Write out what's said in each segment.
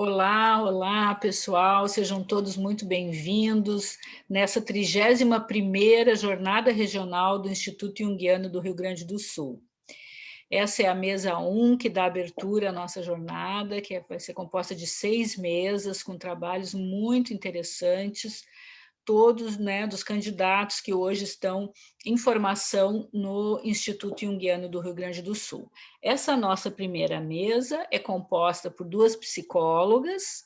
Olá, olá, pessoal, sejam todos muito bem-vindos nessa 31ª Jornada Regional do Instituto Jungiano do Rio Grande do Sul. Essa é a mesa 1 que dá abertura à nossa jornada, que vai ser composta de 6 mesas com trabalhos muito interessantes, todos, dos candidatos que hoje estão em formação no Instituto Jungiano do Rio Grande do Sul. Essa nossa primeira mesa é composta por 2 psicólogas,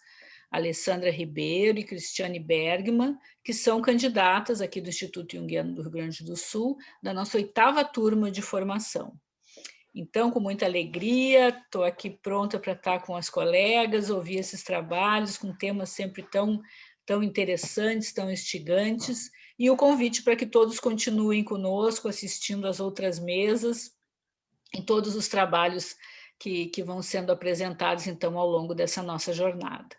Alessandra Ribeiro e Cristiane Bergman, que são candidatas aqui do Instituto Jungiano do Rio Grande do Sul, da nossa 8ª turma de formação. Então, com muita alegria, estou aqui pronta para estar com as colegas, ouvir esses trabalhos com temas sempre tão interessantes, tão instigantes, e o convite para que todos continuem conosco, assistindo às outras mesas, em todos os trabalhos que vão sendo apresentados, então, ao longo dessa nossa jornada.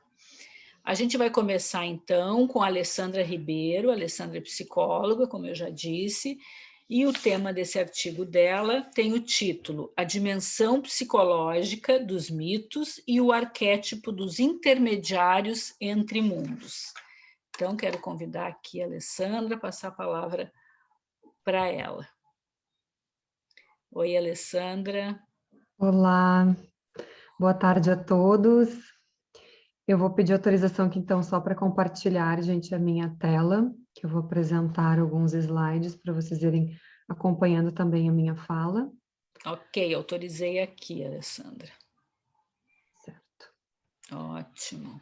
A gente vai começar, então, com a Alessandra Ribeiro. A Alessandra é psicóloga, como eu já disse, e o tema desse artigo dela tem o título A Dimensão Psicológica dos Mitos e o Arquétipo dos Intermediários entre Mundos. Então, quero convidar aqui a Alessandra, passar a palavra para ela. Oi, Alessandra. Olá, boa tarde a todos. Eu vou pedir autorização aqui, então, só para compartilhar, gente, a minha tela, que eu vou apresentar alguns slides para vocês irem acompanhando também a minha fala. Ok, autorizei aqui, Alessandra. Certo. Ótimo.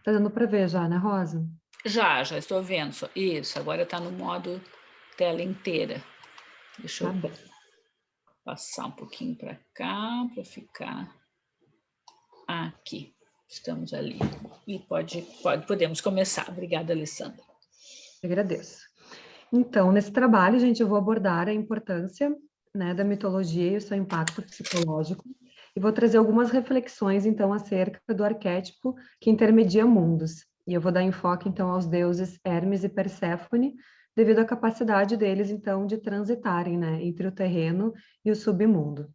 Tá dando para ver já, né, Rosa? Já estou vendo. Isso, agora está no modo tela inteira. Deixa eu passar um pouquinho para cá, para ficar aqui. Estamos ali. E podemos começar. Obrigada, Alessandra. Eu agradeço. Então, nesse trabalho, gente, eu vou abordar a importância, né, da mitologia e o seu impacto psicológico, e vou trazer algumas reflexões, então, acerca do arquétipo que intermedia mundos. E eu vou dar enfoque, então, aos deuses Hermes e Perséfone, devido à capacidade deles, então, de transitarem, né, entre o terreno e o submundo.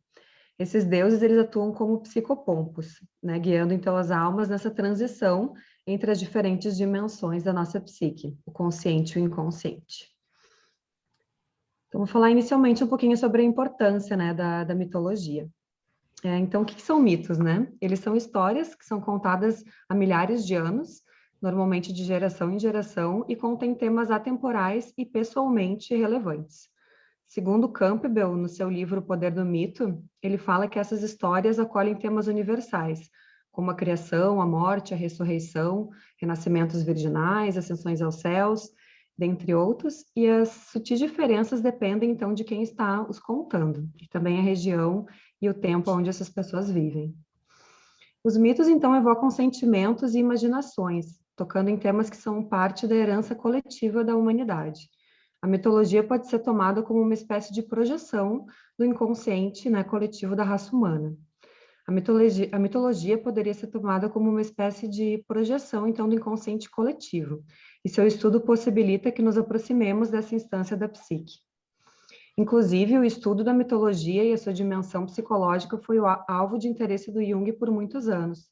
Esses deuses, eles atuam como psicopompos, né, guiando, então, as almas nessa transição entre as diferentes dimensões da nossa psique, o consciente e o inconsciente. Então, vou falar inicialmente um pouquinho sobre a importância, né, da mitologia. Então, o que são mitos, né? Eles são histórias que são contadas há milhares de anos, normalmente de geração em geração, e contêm temas atemporais e pessoalmente relevantes. Segundo Campbell, no seu livro O Poder do Mito, ele fala que essas histórias acolhem temas universais, como a criação, a morte, a ressurreição, renascimentos virginais, ascensões aos céus, dentre outros, e as sutis diferenças dependem, então, de quem está os contando, e também a região e o tempo onde essas pessoas vivem. Os mitos, então, evocam sentimentos e imaginações, tocando em temas que são parte da herança coletiva da humanidade. A mitologia pode ser tomada como uma espécie de projeção do inconsciente, né, coletivo da raça humana. A mitologia poderia ser tomada como uma espécie de projeção, então, do inconsciente coletivo, e seu estudo possibilita que nos aproximemos dessa instância da psique. Inclusive, o estudo da mitologia e a sua dimensão psicológica foi o alvo de interesse do Jung por muitos anos,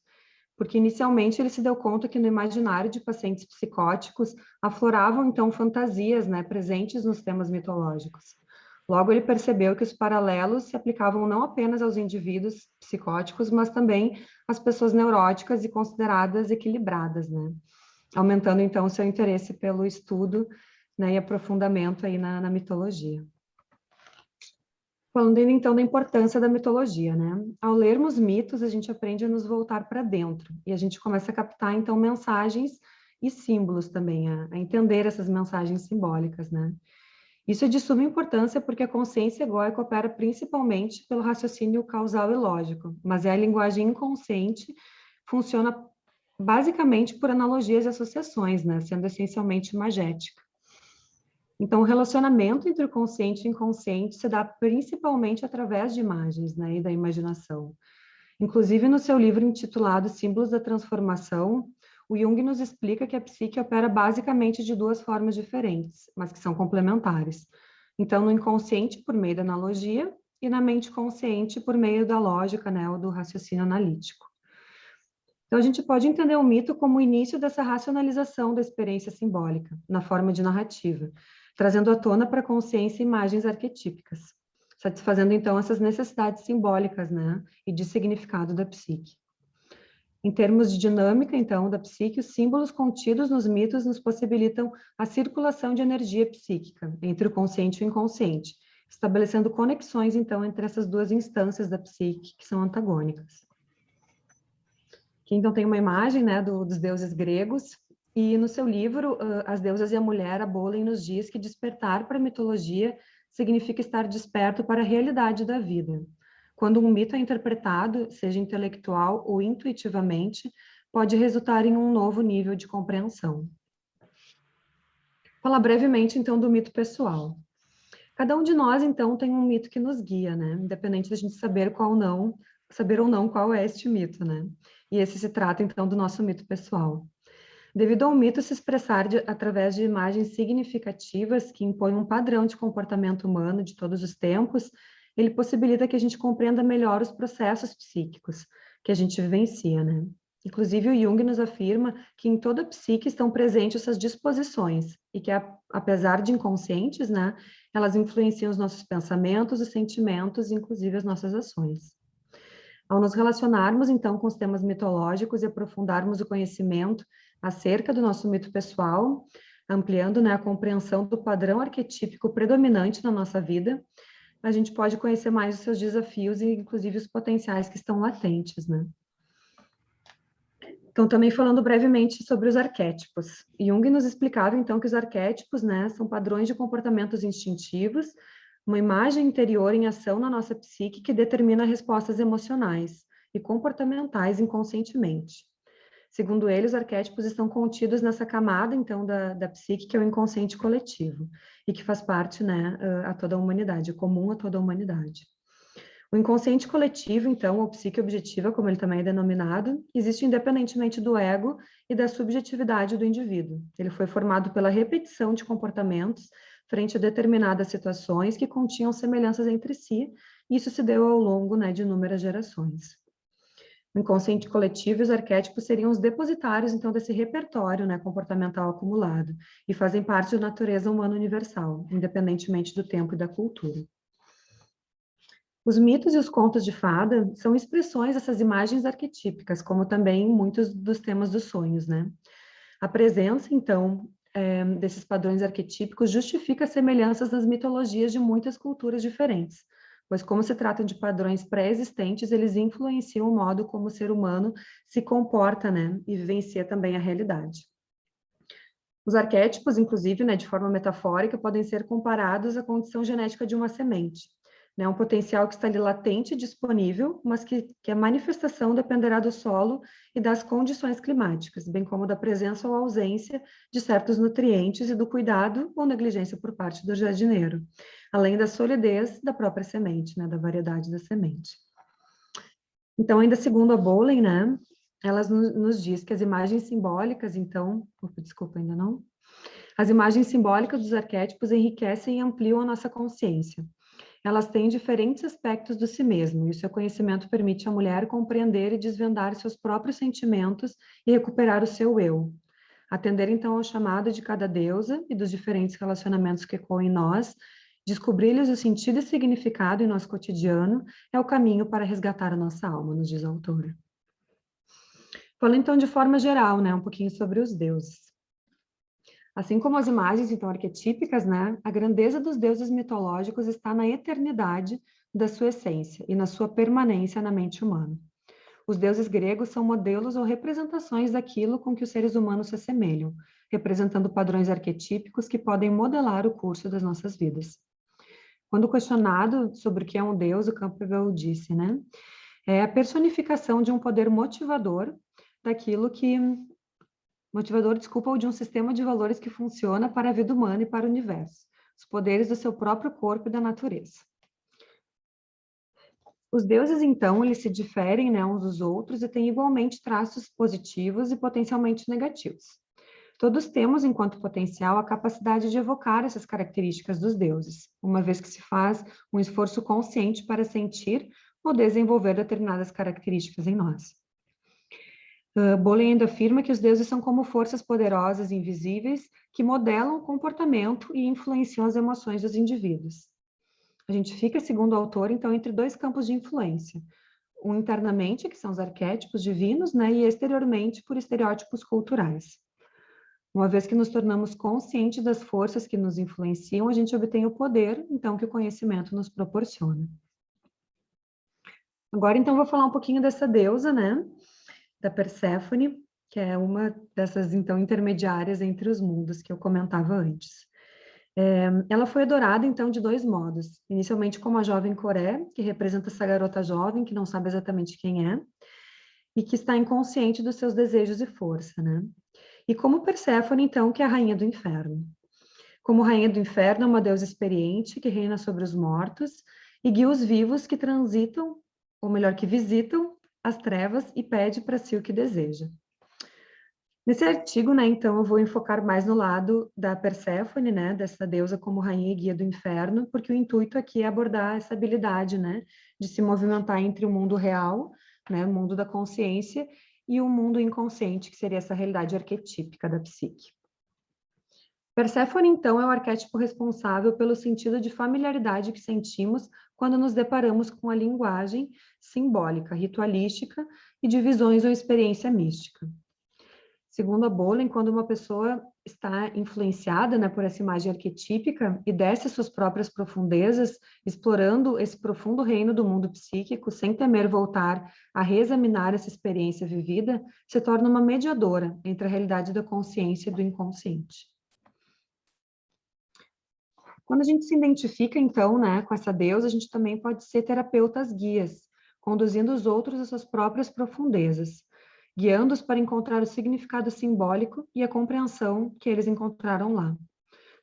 porque inicialmente ele se deu conta que no imaginário de pacientes psicóticos afloravam, então, fantasias, né, presentes nos temas mitológicos. Logo, ele percebeu que os paralelos se aplicavam não apenas aos indivíduos psicóticos, mas também às pessoas neuróticas e consideradas equilibradas, né? Aumentando, então, o seu interesse pelo estudo, né, e aprofundamento aí na mitologia. Falando então da importância da mitologia, né? Ao lermos mitos, a gente aprende a nos voltar para dentro, e a gente começa a captar, então, mensagens e símbolos também, a entender essas mensagens simbólicas, né? Isso é de suma importância porque a consciência egóica opera principalmente pelo raciocínio causal e lógico, mas a linguagem inconsciente funciona basicamente por analogias e associações, né, sendo essencialmente imagética. Então, o relacionamento entre o consciente e o inconsciente se dá principalmente através de imagens, né, e da imaginação. Inclusive, no seu livro intitulado Símbolos da Transformação, o Jung nos explica que a psique opera basicamente de 2 formas diferentes, mas que são complementares. Então, no inconsciente, por meio da analogia, e na mente consciente, por meio da lógica, né, ou do raciocínio analítico. Então, a gente pode entender o mito como o início dessa racionalização da experiência simbólica, na forma de narrativa, trazendo à tona para a consciência imagens arquetípicas, satisfazendo, então, essas necessidades simbólicas, né, e de significado da psique. Em termos de dinâmica, então, da psique, os símbolos contidos nos mitos nos possibilitam a circulação de energia psíquica entre o consciente e o inconsciente, estabelecendo conexões, então, entre essas duas instâncias da psique que são antagônicas. Aqui, então, tem uma imagem, né, dos deuses gregos, e no seu livro, As Deusas e a Mulher, a Bowling nos diz que despertar para a mitologia significa estar desperto para a realidade da vida. Quando um mito é interpretado, seja intelectual ou intuitivamente, pode resultar em um novo nível de compreensão. Falar brevemente, então, do mito pessoal. Cada um de nós, então, tem um mito que nos guia, né? Independente da gente saber ou não qual é este mito, né? E esse se trata, então, do nosso mito pessoal. Devido ao mito se expressar através de imagens significativas que impõem um padrão de comportamento humano de todos os tempos, ele possibilita que a gente compreenda melhor os processos psíquicos que a gente vivencia, né? Inclusive, o Jung nos afirma que em toda a psique estão presentes essas disposições e que, apesar de inconscientes, né, elas influenciam os nossos pensamentos, os sentimentos, inclusive as nossas ações. Ao nos relacionarmos, então, com os temas mitológicos e aprofundarmos o conhecimento acerca do nosso mito pessoal, ampliando, né, a compreensão do padrão arquetípico predominante na nossa vida, a gente pode conhecer mais os seus desafios e, inclusive, os potenciais que estão latentes, né? Então, também falando brevemente sobre os arquétipos. Jung nos explicava, então, que os arquétipos, né, são padrões de comportamentos instintivos, uma imagem interior em ação na nossa psique que determina respostas emocionais e comportamentais inconscientemente. Segundo ele, os arquétipos estão contidos nessa camada, então, da psique, que é o inconsciente coletivo, e que faz parte, né, a toda a humanidade, comum a toda a humanidade. O inconsciente coletivo, então, ou psique objetiva, como ele também é denominado, existe independentemente do ego e da subjetividade do indivíduo. Ele foi formado pela repetição de comportamentos frente a determinadas situações que continham semelhanças entre si, e isso se deu ao longo, né, de inúmeras gerações. O inconsciente coletivo e os arquétipos seriam os depositários, então, desse repertório, né, comportamental acumulado, e fazem parte da natureza humana universal, independentemente do tempo e da cultura. Os mitos e os contos de fada são expressões dessas imagens arquetípicas, como também muitos dos temas dos sonhos, né? A presença, então, desses padrões arquetípicos justifica semelhanças nas mitologias de muitas culturas diferentes, pois como se trata de padrões pré-existentes, eles influenciam o modo como o ser humano se comporta, né? E vivencia também a realidade. Os arquétipos, inclusive, né, de forma metafórica, podem ser comparados à condição genética de uma semente, né, um potencial que está ali latente e disponível, mas que a manifestação dependerá do solo e das condições climáticas, bem como da presença ou ausência de certos nutrientes e do cuidado ou negligência por parte do jardineiro, além da solidez da própria semente, né, da variedade da semente. Então, ainda segundo a Bowling, né, elas nos diz que as imagens simbólicas, então, desculpa, ainda não? As imagens simbólicas dos arquétipos enriquecem e ampliam a nossa consciência. Elas têm diferentes aspectos do si mesmo, e o seu conhecimento permite à mulher compreender e desvendar seus próprios sentimentos e recuperar o seu eu. Atender, então, ao chamado de cada deusa e dos diferentes relacionamentos que ecoam em nós, descobrir-lhes o sentido e significado em nosso cotidiano é o caminho para resgatar a nossa alma, nos diz a autora. Falando, então, de forma geral, né, um pouquinho sobre os deuses. Assim como as imagens, então, arquetípicas, né, a grandeza dos deuses mitológicos está na eternidade da sua essência e na sua permanência na mente humana. Os deuses gregos são modelos ou representações daquilo com que os seres humanos se assemelham, representando padrões arquetípicos que podem modelar o curso das nossas vidas. Quando questionado sobre o que é um deus, o Campbell disse, né, é a personificação de um poder motivador ou de um sistema de valores que funciona para a vida humana e para o universo, os poderes do seu próprio corpo e da natureza. Os deuses, então, eles se diferem, né, uns dos outros e têm igualmente traços positivos e potencialmente negativos. Todos temos, enquanto potencial, a capacidade de evocar essas características dos deuses, uma vez que se faz um esforço consciente para sentir ou desenvolver determinadas características em nós. Bolen ainda afirma que os deuses são como forças poderosas e invisíveis que modelam o comportamento e influenciam as emoções dos indivíduos. A gente fica, segundo o autor, então, entre dois campos de influência. Um internamente, que são os arquétipos divinos, né, e exteriormente por estereótipos culturais. Uma vez que nos tornamos conscientes das forças que nos influenciam, a gente obtém o poder, então, que o conhecimento nos proporciona. Agora, então, vou falar um pouquinho dessa deusa, né, da Perséfone, que é uma dessas, então, intermediárias entre os mundos que eu comentava antes. Ela foi adorada, então, de dois modos. Inicialmente como a jovem Coré, que representa essa garota jovem, que não sabe exatamente quem é, e que está inconsciente dos seus desejos e força, né? E como Perséfone, então, que é a rainha do inferno. Como rainha do inferno, é uma deusa experiente que reina sobre os mortos e guia os vivos que transitam, ou melhor, que visitam as trevas e pede para si o que deseja. Nesse artigo, né, então, eu vou enfocar mais no lado da Perséfone, né, dessa deusa como rainha e guia do inferno, porque o intuito aqui é abordar essa habilidade, né, de se movimentar entre o mundo real, né, o mundo da consciência, e o mundo inconsciente, que seria essa realidade arquetípica da psique. Perséfone, então, é o arquétipo responsável pelo sentido de familiaridade que sentimos quando nos deparamos com a linguagem simbólica, ritualística e de visões ou experiência mística. Segundo a Bolen, quando uma pessoa está influenciada, né, por essa imagem arquetípica e desce suas próprias profundezas, explorando esse profundo reino do mundo psíquico, sem temer voltar a reexaminar essa experiência vivida, se torna uma mediadora entre a realidade da consciência e do inconsciente. Quando a gente se identifica, então, né, com essa deusa, a gente também pode ser terapeutas guias, conduzindo os outros às suas próprias profundezas, guiando-os para encontrar o significado simbólico e a compreensão que eles encontraram lá.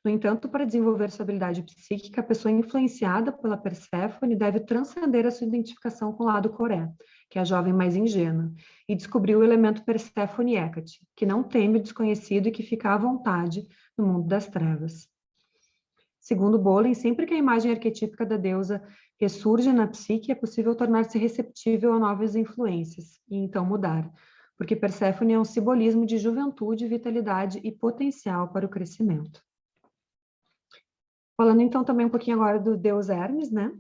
No entanto, para desenvolver sua habilidade psíquica, a pessoa influenciada pela Perséfone deve transcender a sua identificação com o lado Coré, que é a jovem mais ingênua, e descobrir o elemento Perséfone Hecate, que não teme o desconhecido e que fica à vontade no mundo das trevas. Segundo Bolen, sempre que a imagem arquetípica da deusa ressurge na psique, é possível tornar-se receptível a novas influências e então mudar, porque Perséfone é um simbolismo de juventude, vitalidade e potencial para o crescimento. Falando então também um pouquinho agora do deus Hermes, né?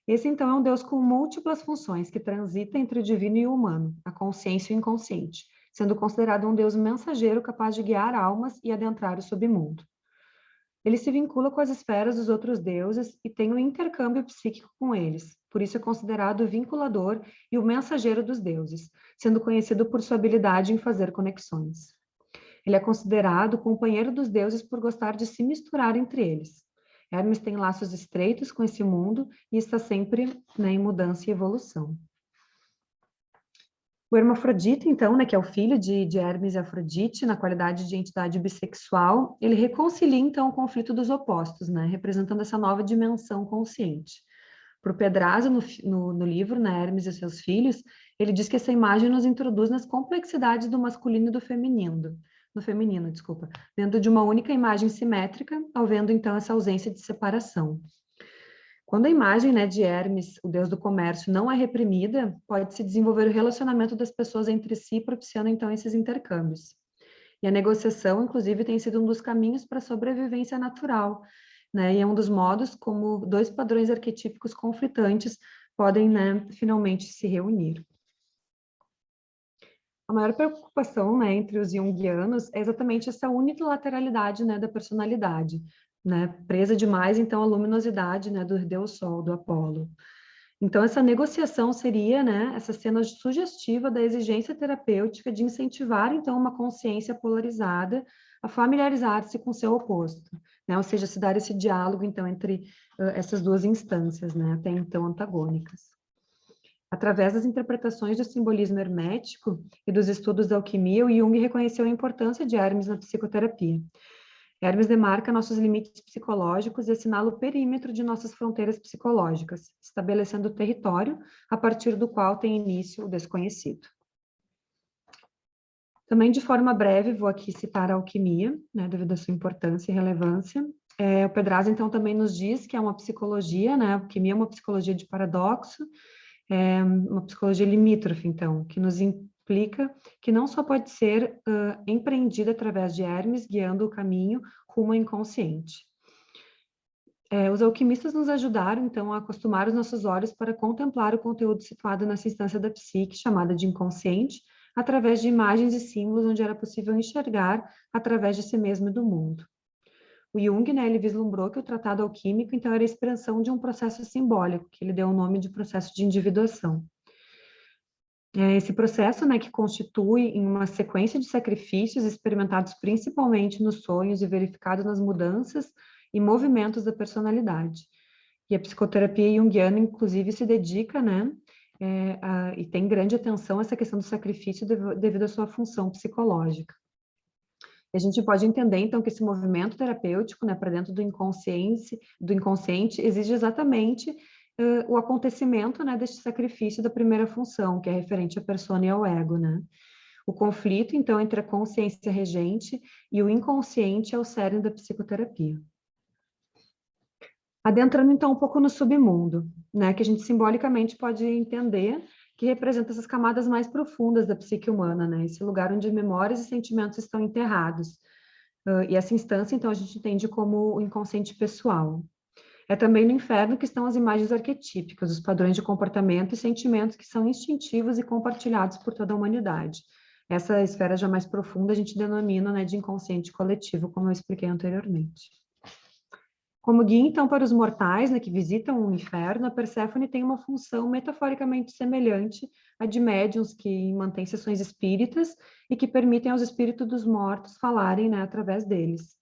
Esse então é um deus com múltiplas funções que transita entre o divino e o humano, a consciência e o inconsciente, sendo considerado um deus mensageiro capaz de guiar almas e adentrar o submundo. Ele se vincula com as esferas dos outros deuses e tem um intercâmbio psíquico com eles. Por isso é considerado o vinculador e o mensageiro dos deuses, sendo conhecido por sua habilidade em fazer conexões. Ele é considerado o companheiro dos deuses por gostar de se misturar entre eles. Hermes tem laços estreitos com esse mundo e está sempre, né, em mudança e evolução. O Hermafrodita, então, né, que é o filho de Hermes e Afrodite, na qualidade de entidade bissexual, ele reconcilia, então, o conflito dos opostos, né, representando essa nova dimensão consciente. Para o Pedraza, no livro, né, Hermes e seus filhos, ele diz que essa imagem nos introduz nas complexidades do masculino e do feminino, dentro de uma única imagem simétrica, havendo, então, essa ausência de separação. Quando a imagem, né, de Hermes, o deus do comércio, não é reprimida, pode-se desenvolver o relacionamento das pessoas entre si, propiciando então esses intercâmbios. E a negociação, inclusive, tem sido um dos caminhos para a sobrevivência natural, né, e é um dos modos como dois padrões arquetípicos conflitantes podem, né, finalmente se reunir. A maior preocupação, né, entre os junguianos é exatamente essa unilateralidade, né, da personalidade, né, presa demais, então, à luminosidade, né, do Deus Sol, do Apolo. Então, essa negociação seria, né, essa cena sugestiva da exigência terapêutica de incentivar, então, uma consciência polarizada a familiarizar-se com seu oposto, né, ou seja, se dar esse diálogo, então, entre essas duas instâncias, né, até então antagônicas. Através das interpretações do simbolismo hermético e dos estudos da alquimia, o Jung reconheceu a importância de Hermes na psicoterapia. Hermes demarca nossos limites psicológicos e assinala o perímetro de nossas fronteiras psicológicas, estabelecendo o território a partir do qual tem início o desconhecido. Também, de forma breve, vou aqui citar a alquimia, né, devido à sua importância e relevância. O Pedraza, então, também nos diz que é uma psicologia, né, a alquimia é uma psicologia de paradoxo, uma psicologia limítrofe, então, que nos explica que não só pode ser empreendida através de Hermes, guiando o caminho rumo ao inconsciente. Os alquimistas nos ajudaram, então, a acostumar os nossos olhos para contemplar o conteúdo situado nessa instância da psique, chamada de inconsciente, através de imagens e símbolos onde era possível enxergar através de si mesmo e do mundo. O Jung, né, ele vislumbrou que o tratado alquímico, então, era a expressão de um processo simbólico, que ele deu o nome de processo de individuação. Esse processo, né, que constitui em uma sequência de sacrifícios experimentados principalmente nos sonhos e verificados nas mudanças e movimentos da personalidade. E a psicoterapia junguiana, inclusive, se dedica, né, e tem grande atenção a essa questão do sacrifício devido à sua função psicológica. E a gente pode entender, então, que esse movimento terapêutico, né, para dentro do inconsciente, exige exatamente o acontecimento, né, deste sacrifício da primeira função, que é referente à persona e ao ego, né? O conflito, então, entre a consciência regente e o inconsciente é o cerne da psicoterapia. Adentrando, então, um pouco no submundo, né, que a gente simbolicamente pode entender que representa essas camadas mais profundas da psique humana, né, esse lugar onde memórias e sentimentos estão enterrados. E essa instância, então, a gente entende como o inconsciente pessoal. É também no inferno que estão as imagens arquetípicas, os padrões de comportamento e sentimentos que são instintivos e compartilhados por toda a humanidade. Essa esfera já mais profunda a gente denomina, né, de inconsciente coletivo, como eu expliquei anteriormente. Como guia, então, para os mortais, né, que visitam o inferno, a Perséfone tem uma função metaforicamente semelhante à de médiuns que mantêm sessões espíritas e que permitem aos espíritos dos mortos falarem, né, através deles.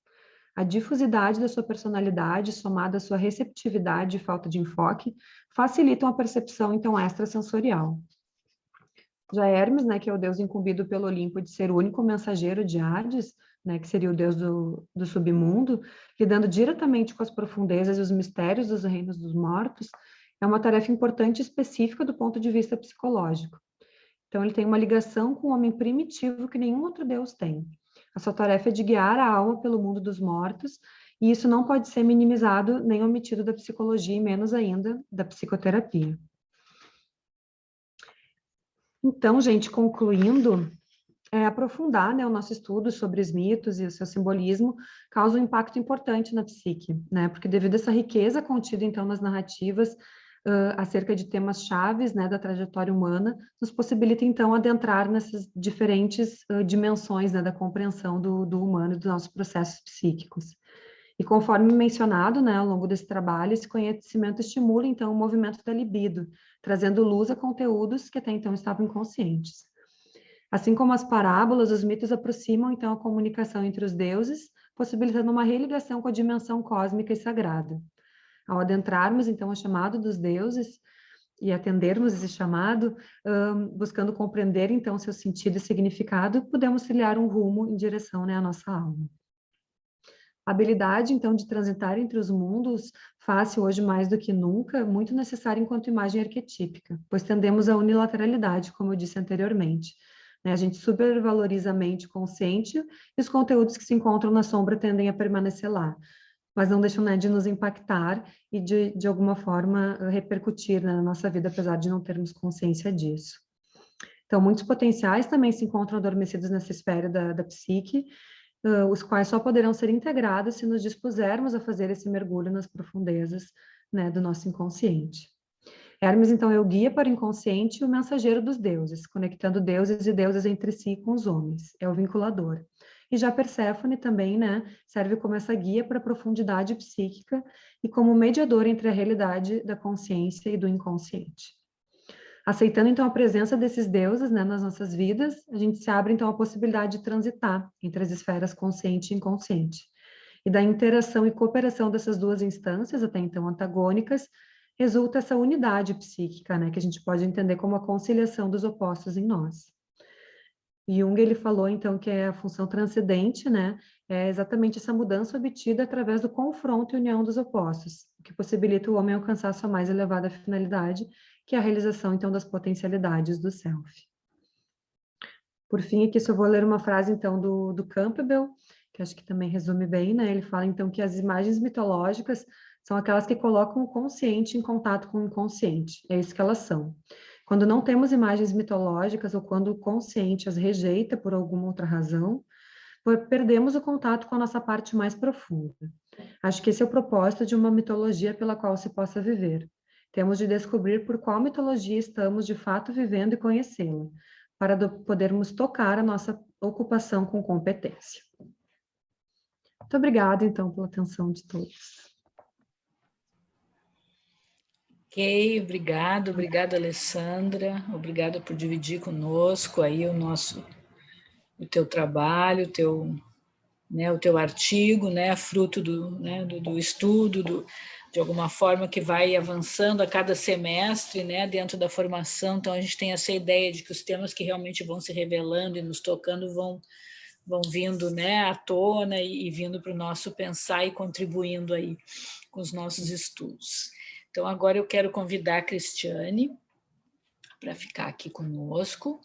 A difusidade da sua personalidade, somada à sua receptividade e falta de enfoque, facilitam a percepção, então, extrasensorial. Já Hermes, né, que é o deus incumbido pelo Olimpo de ser o único mensageiro de Hades, né, que seria o deus do submundo, lidando diretamente com as profundezas e os mistérios dos reinos dos mortos, é uma tarefa importante e específica do ponto de vista psicológico. Então, ele tem uma ligação com o homem primitivo que nenhum outro deus tem. A sua tarefa é de guiar a alma pelo mundo dos mortos, e isso não pode ser minimizado nem omitido da psicologia, e menos ainda da psicoterapia. Então, gente, concluindo, aprofundar, né, o nosso estudo sobre os mitos e o seu simbolismo causa um impacto importante na psique, né, porque devido a essa riqueza contida, então, nas narrativas acerca de temas chaves, né, da trajetória humana, nos possibilita, então, adentrar nessas diferentes dimensões, né, da compreensão do humano e dos nossos processos psíquicos. E conforme mencionado, né, ao longo desse trabalho, esse conhecimento estimula, então, o movimento da libido, trazendo luz a conteúdos que até então estavam inconscientes. Assim como as parábolas, os mitos aproximam, então, a comunicação entre os deuses, possibilitando uma religação com a dimensão cósmica e sagrada. Ao adentrarmos, então, o chamado dos deuses e atendermos esse chamado, buscando compreender, então, seu sentido e significado, podemos trilhar um rumo em direção, né, à nossa alma. A habilidade, então, de transitar entre os mundos faz-se hoje mais do que nunca muito necessária enquanto imagem arquetípica, pois tendemos à unilateralidade, como eu disse anteriormente. A gente supervaloriza a mente consciente e os conteúdos que se encontram na sombra tendem a permanecer lá, mas não deixam, né, de nos impactar e de alguma forma repercutir, né, na nossa vida, apesar de não termos consciência disso. Então, muitos potenciais também se encontram adormecidos nessa esfera da psique, os quais só poderão ser integrados se nos dispusermos a fazer esse mergulho nas profundezas, né, do nosso inconsciente. Hermes, então, é o guia para o inconsciente e o mensageiro dos deuses, conectando deuses e deusas entre si com os homens, é o vinculador. E já Perséfone também, né, serve como essa guia para a profundidade psíquica e como mediador entre a realidade da consciência e do inconsciente. Aceitando, então, a presença desses deuses, né, nas nossas vidas, a gente se abre, então, a possibilidade de transitar entre as esferas consciente e inconsciente. E da interação e cooperação dessas duas instâncias, até então antagônicas, resulta essa unidade psíquica, né, que a gente pode entender como a conciliação dos opostos em nós. Jung, ele falou, então, que a função transcendente, né, é exatamente essa mudança obtida através do confronto e união dos opostos, o que possibilita o homem alcançar sua mais elevada finalidade, que é a realização, então, das potencialidades do self. Por fim, aqui só vou ler uma frase, então, do Campbell, que acho que também resume bem, né? Ele fala, então, que as imagens mitológicas são aquelas que colocam o consciente em contato com o inconsciente. É isso que elas são. Quando não temos imagens mitológicas ou quando o consciente as rejeita por alguma outra razão, perdemos o contato com a nossa parte mais profunda. Acho que esse é o propósito de uma mitologia pela qual se possa viver. Temos de descobrir por qual mitologia estamos de fato vivendo e conhecê-la, para podermos tocar a nossa ocupação com competência. Muito obrigada, então, pela atenção de todos. Ok, obrigada, Alessandra. Obrigada por dividir conosco aí o teu trabalho, o teu artigo, né, fruto do estudo, de alguma forma que vai avançando a cada semestre, né, dentro da formação. Então a gente tem essa ideia de que os temas que realmente vão se revelando e nos tocando vão vindo, né, à tona e vindo para o nosso pensar e contribuindo aí com os nossos estudos. Então agora eu quero convidar a Cristiane para ficar aqui conosco,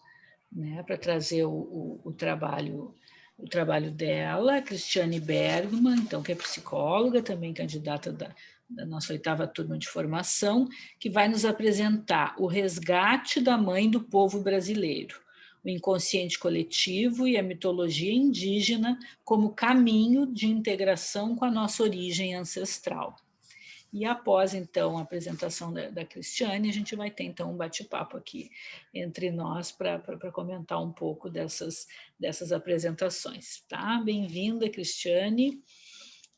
né, para trazer o trabalho dela, Cristiane Bergman, então, que é psicóloga, também candidata da nossa 8ª turma de formação, que vai nos apresentar o resgate da mãe do povo brasileiro, o inconsciente coletivo e a mitologia indígena como caminho de integração com a nossa origem ancestral. E após, então, a apresentação da Cristiane, a gente vai ter, então, um bate-papo aqui entre nós para comentar um pouco dessas apresentações, tá? Bem-vinda, Cristiane.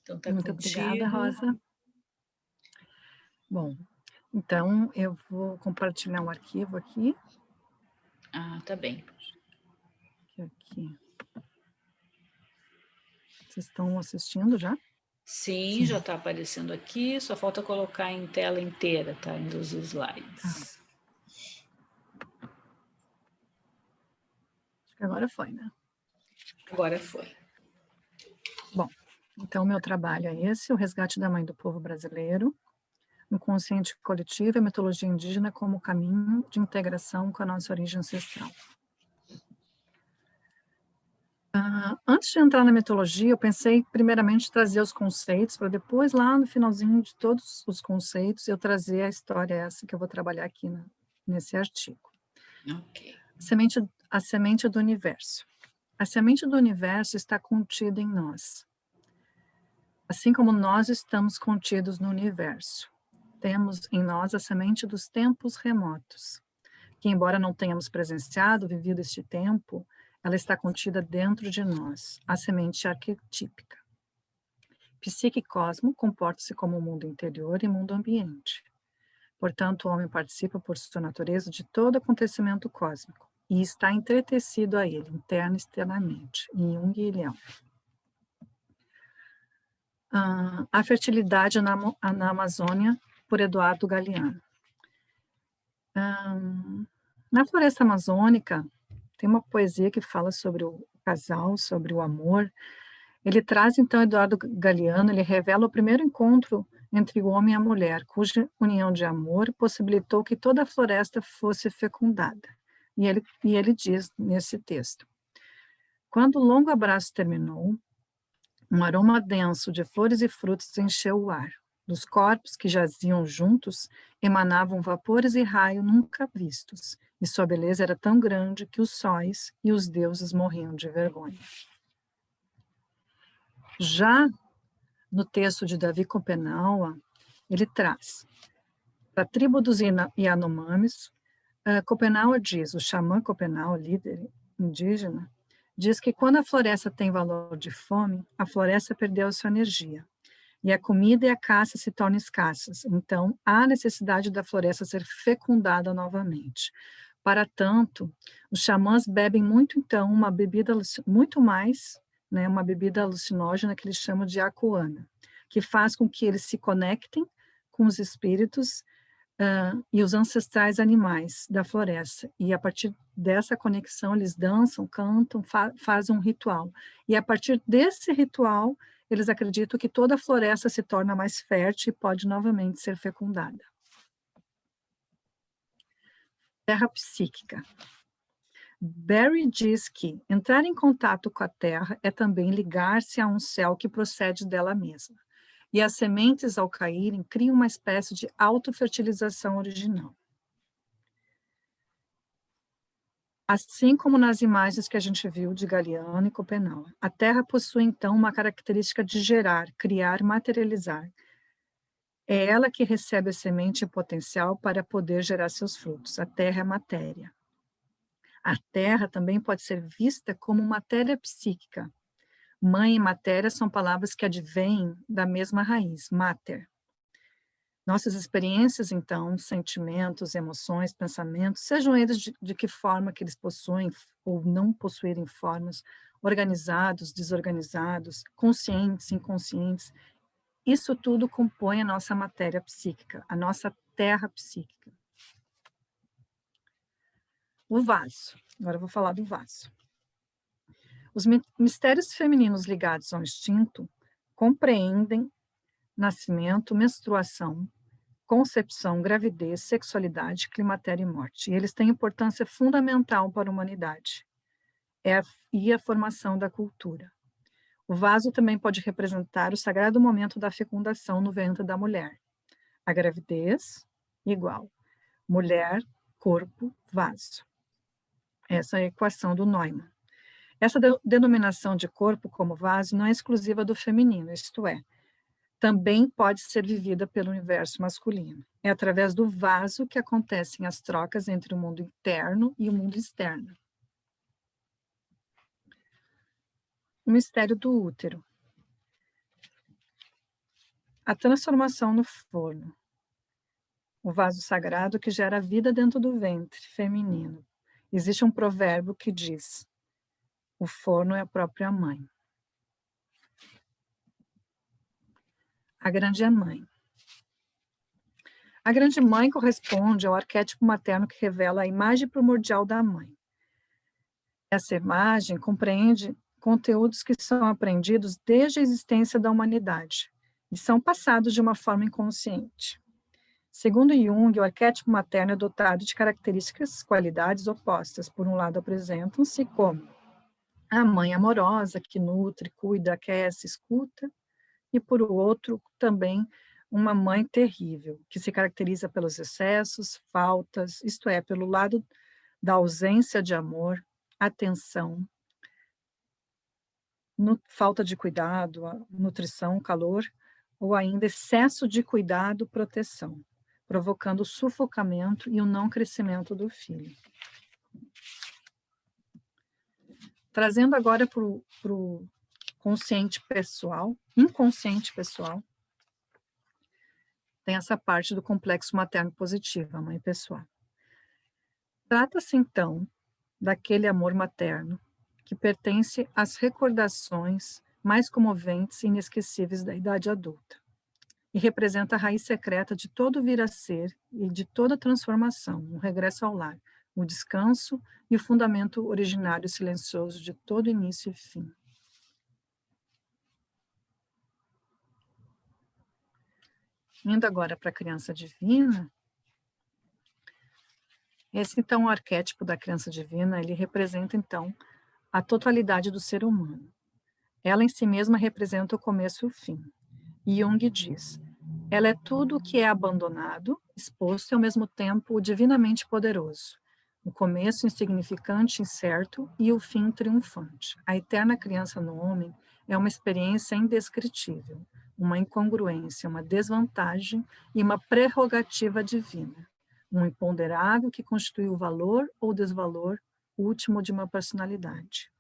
Então, tá Muito contigo. obrigada, Rosa. Bom, então, eu vou compartilhar um arquivo aqui. Ah, tá bem. Aqui. Vocês estão assistindo já? Sim, já está aparecendo aqui, só falta colocar em tela inteira, tá? Indo os slides. Acho que agora foi, né? Agora foi. Bom, então meu trabalho é esse, o resgate da mãe do povo brasileiro, no consciente coletivo e a mitologia indígena como caminho de integração com a nossa origem ancestral. Antes de entrar na mitologia, eu pensei primeiramente em trazer os conceitos, para depois, lá no finalzinho de todos os conceitos, eu trazer a história essa que eu vou trabalhar aqui nesse artigo. Ok. A semente do universo. A semente do universo está contida em nós. Assim como nós estamos contidos no universo. Temos em nós a semente dos tempos remotos, que embora não tenhamos presenciado, vivido este tempo, ela está contida dentro de nós, a semente arquetípica. Psique e cosmo comportam-se como mundo interior e mundo ambiente. Portanto, o homem participa por sua natureza de todo acontecimento cósmico e está entretecido a ele, interno e externamente, em Jung e Leão. A fertilidade na Amazônia, por Eduardo Galeano. Na floresta amazônica, tem uma poesia que fala sobre o casal, sobre o amor. Ele traz, então, Eduardo Galeano, ele revela o primeiro encontro entre o homem e a mulher, cuja união de amor possibilitou que toda a floresta fosse fecundada. E ele diz nesse texto: quando o longo abraço terminou, um aroma denso de flores e frutos encheu o ar. Dos corpos que jaziam juntos, emanavam vapores e raios nunca vistos, e sua beleza era tão grande que os sóis e os deuses morriam de vergonha. Já no texto de Davi Copenaua, ele traz, para a tribo dos Yanomamis, Copenaua diz, o xamã Copenaua, líder indígena, diz que quando a floresta tem valor de fome, a floresta perdeu a sua energia, e a comida e a caça se tornam escassas. Então, há necessidade da floresta ser fecundada novamente. Para tanto, os xamãs bebem muito, então, uma bebida muito mais, né, uma bebida alucinógena que eles chamam de acuana, que faz com que eles se conectem com os espíritos e os ancestrais animais da floresta. E a partir dessa conexão, eles dançam, cantam, fazem um ritual. E a partir desse ritual, eles acreditam que toda a floresta se torna mais fértil e pode novamente ser fecundada. Terra psíquica. Barry diz que entrar em contato com a Terra é também ligar-se a um céu que procede dela mesma. E as sementes, ao caírem, criam uma espécie de autofertilização original. Assim como nas imagens que a gente viu de Galeano e Copenau. A Terra possui, então, uma característica de gerar, criar, materializar. É ela que recebe a semente e o potencial para poder gerar seus frutos. A Terra é matéria. A Terra também pode ser vista como matéria psíquica. Mãe e matéria são palavras que advêm da mesma raiz, mater. Nossas experiências, então, sentimentos, emoções, pensamentos, sejam eles de que forma que eles possuem ou não possuírem formas, organizados, desorganizados, conscientes, inconscientes, isso tudo compõe a nossa matéria psíquica, a nossa terra psíquica. O vaso. Agora eu vou falar do vaso. Os mistérios femininos ligados ao instinto compreendem nascimento, menstruação, concepção, gravidez, sexualidade, climatério e morte. E eles têm importância fundamental para a humanidade e a formação da cultura. O vaso também pode representar o sagrado momento da fecundação no ventre da mulher. A gravidez, igual. Mulher, corpo, vaso. Essa é a equação do Neumann. Essa denominação de corpo como vaso não é exclusiva do feminino, isto é, também pode ser vivida pelo universo masculino. É através do vaso que acontecem as trocas entre o mundo interno e o mundo externo. O mistério do útero. A transformação no forno. O vaso sagrado que gera vida dentro do ventre feminino. Existe um provérbio que diz: o forno é a própria mãe. A grande mãe. A grande mãe corresponde ao arquétipo materno que revela a imagem primordial da mãe. Essa imagem compreende conteúdos que são aprendidos desde a existência da humanidade e são passados de uma forma inconsciente. Segundo Jung, o arquétipo materno é dotado de características, qualidades opostas. Por um lado, apresentam-se como a mãe amorosa, que nutre, cuida, aquece, escuta, e por outro, também uma mãe terrível, que se caracteriza pelos excessos, faltas, isto é, pelo lado da ausência de amor, atenção, falta de cuidado, nutrição, calor, ou ainda excesso de cuidado, proteção, provocando o sufocamento e o não crescimento do filho. Trazendo agora para o consciente pessoal, inconsciente pessoal, tem essa parte do complexo materno positivo, a mãe pessoal. Trata-se, então, daquele amor materno que pertence às recordações mais comoventes e inesquecíveis da idade adulta e representa a raiz secreta de todo vir a ser e de toda transformação, o regresso ao lar, o descanso e o fundamento originário silencioso de todo início e fim. Indo agora para a criança divina, esse então o arquétipo da criança divina, ele representa então a totalidade do ser humano. Ela em si mesma representa o começo e o fim. Jung diz, ela é tudo o que é abandonado, exposto e ao mesmo tempo o divinamente poderoso. O começo insignificante, incerto e o fim triunfante. A eterna criança no homem é uma experiência indescritível, uma incongruência, uma desvantagem e uma prerrogativa divina. Um imponderável que constitui o valor ou desvalor último de uma personalidade.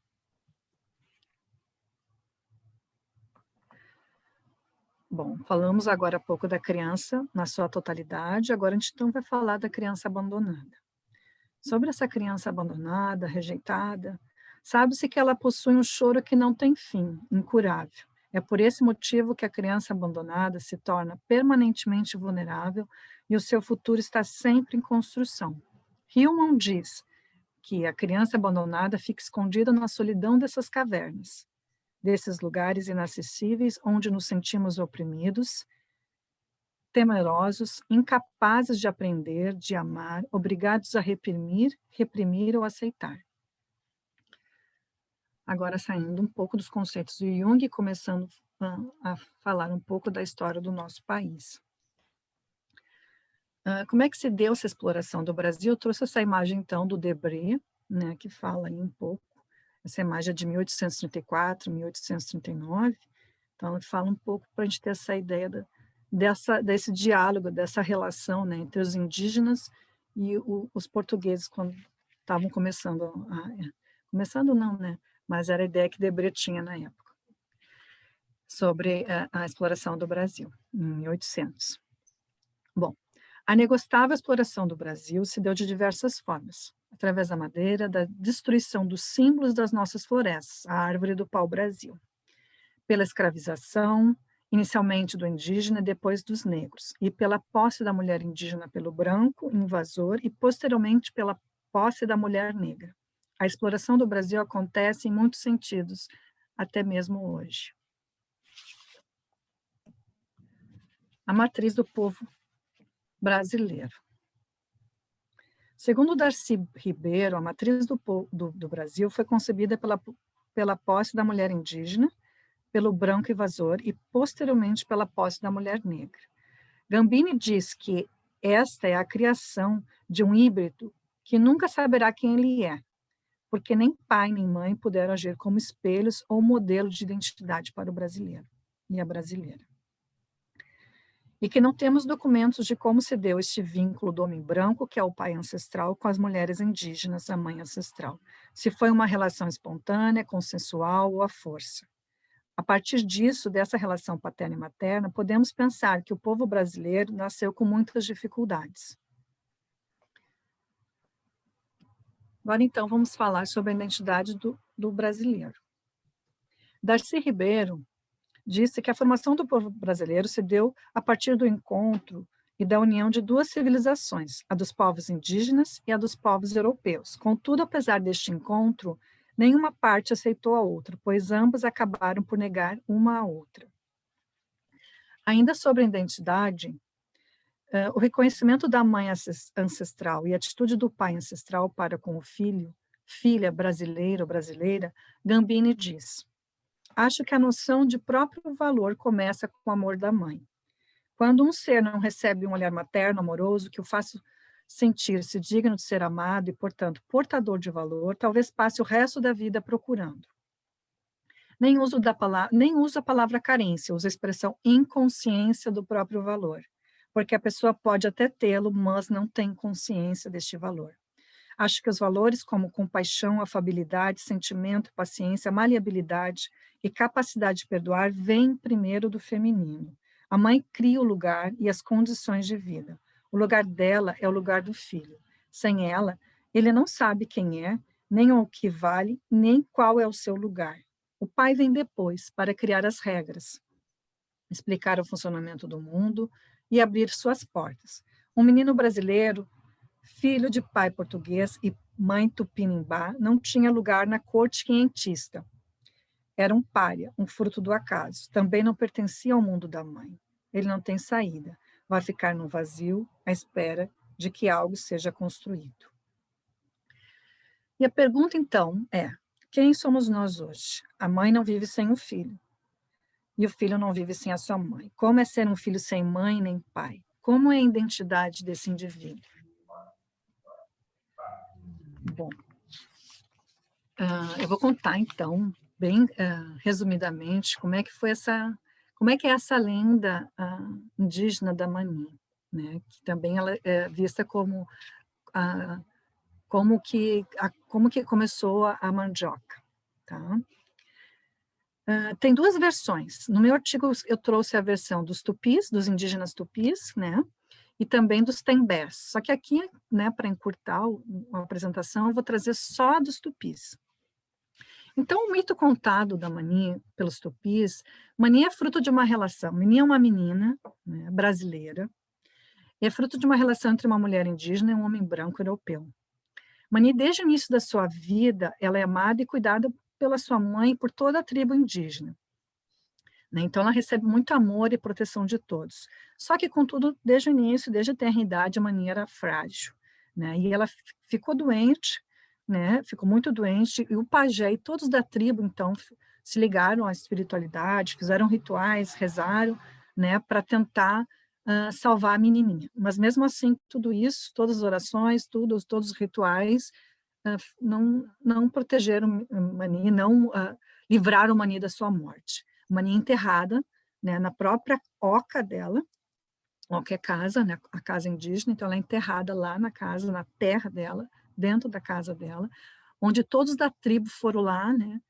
Bom, falamos agora há pouco da criança na sua totalidade, agora a gente então vai falar da criança abandonada. Sobre essa criança abandonada, rejeitada, sabe-se que ela possui um choro que não tem fim, incurável. É por esse motivo que a criança abandonada se torna permanentemente vulnerável e o seu futuro está sempre em construção. Hillman diz que a criança abandonada fica escondida na solidão dessas cavernas, desses lugares inacessíveis onde nos sentimos oprimidos, temerosos, incapazes de aprender, de amar, obrigados a reprimir ou aceitar. Agora, saindo um pouco dos conceitos de Jung, começando a falar um pouco da história do nosso país. Como é que se deu essa exploração do Brasil? Eu trouxe essa imagem, então, do Debré, né, que fala aí um pouco. Essa imagem é de 1834, 1839. Então, ele fala um pouco para a gente ter essa ideia desse diálogo, dessa relação, né, entre os indígenas e os portugueses, quando estavam começando começando não, né, mas era a ideia que Debré tinha na época, sobre a exploração do Brasil, em 1800. Bom, a negociável exploração do Brasil se deu de diversas formas, através da madeira, da destruição dos símbolos das nossas florestas, a árvore do pau-brasil, pela escravização, inicialmente do indígena e depois dos negros, e pela posse da mulher indígena pelo branco, invasor, e posteriormente pela posse da mulher negra. A exploração do Brasil acontece em muitos sentidos, até mesmo hoje. A matriz do povo brasileiro. Segundo Darcy Ribeiro, a matriz do Brasil foi concebida pela posse da mulher indígena, pelo branco invasor e, posteriormente, pela posse da mulher negra. Gambini diz que esta é a criação de um híbrido que nunca saberá quem ele é, porque nem pai nem mãe puderam agir como espelhos ou modelo de identidade para o brasileiro e a brasileira. E que não temos documentos de como se deu este vínculo do homem branco, que é o pai ancestral, com as mulheres indígenas, a mãe ancestral. Se foi uma relação espontânea, consensual ou à força. A partir disso, dessa relação paterna e materna, podemos pensar que o povo brasileiro nasceu com muitas dificuldades. Agora, então, vamos falar sobre a identidade do brasileiro. Darcy Ribeiro disse que a formação do povo brasileiro se deu a partir do encontro e da união de duas civilizações, a dos povos indígenas e a dos povos europeus. Contudo, apesar deste encontro, nenhuma parte aceitou a outra, pois ambas acabaram por negar uma à outra. Ainda sobre a identidade, o reconhecimento da mãe ancestral e a atitude do pai ancestral para com o filho, filha brasileira ou brasileira, Gambini diz: acho que a noção de próprio valor começa com o amor da mãe. Quando um ser não recebe um olhar materno amoroso que o faça sentir-se digno de ser amado e, portanto, portador de valor, talvez passe o resto da vida procurando. Nem uso a palavra carência, uso a expressão inconsciência do próprio valor, porque a pessoa pode até tê-lo, mas não tem consciência deste valor. Acho que os valores como compaixão, afabilidade, sentimento, paciência, maleabilidade e capacidade de perdoar vêm primeiro do feminino. A mãe cria o lugar e as condições de vida. O lugar dela é o lugar do filho. Sem ela, ele não sabe quem é, nem o que vale, nem qual é o seu lugar. O pai vem depois para criar as regras, explicar o funcionamento do mundo e abrir suas portas. Um menino brasileiro, filho de pai português e mãe tupinimbá, não tinha lugar na corte quinhentista. Era um pária, um fruto do acaso. Também não pertencia ao mundo da mãe. Ele não tem saída. Vai ficar no vazio, à espera de que algo seja construído. E a pergunta, então, é: quem somos nós hoje? A mãe não vive sem o filho. E o filho não vive sem a sua mãe. Como é ser um filho sem mãe nem pai? Como é a identidade desse indivíduo? Bom, eu vou contar, então, bem resumidamente, como é que é essa lenda indígena da Mani, né? Que também ela é vista como como que começou a mandioca, tá? Tem duas versões. No meu artigo eu trouxe a versão dos tupis, dos indígenas tupis, né? E também dos tembés. Só que aqui, né, para encurtar a apresentação, eu vou trazer só dos tupis. Então, o mito contado da Mani pelos tupis, Mani é fruto de uma relação. Mani é uma menina, né, brasileira, e é fruto de uma relação entre uma mulher indígena e um homem branco europeu. Mani, desde o início da sua vida, ela é amada e cuidada pela sua mãe e por toda a tribo indígena. Então, ela recebe muito amor e proteção de todos. Só que, contudo, desde o início, desde a tenra idade, a Mani era frágil, né? E ela ficou doente, né? Ficou muito doente, e o pajé e todos da tribo, então, se ligaram à espiritualidade, fizeram rituais, rezaram, né? Para tentar salvar a menininha. Mas, mesmo assim, tudo isso, todas as orações, todos os rituais, não protegeram Mani, não livraram Mani da sua morte. Mani enterrada, né, na própria oca dela, oca é casa, né, a casa indígena, então ela é enterrada lá na casa, na terra dela, dentro da casa dela, onde todos da tribo foram lá, né,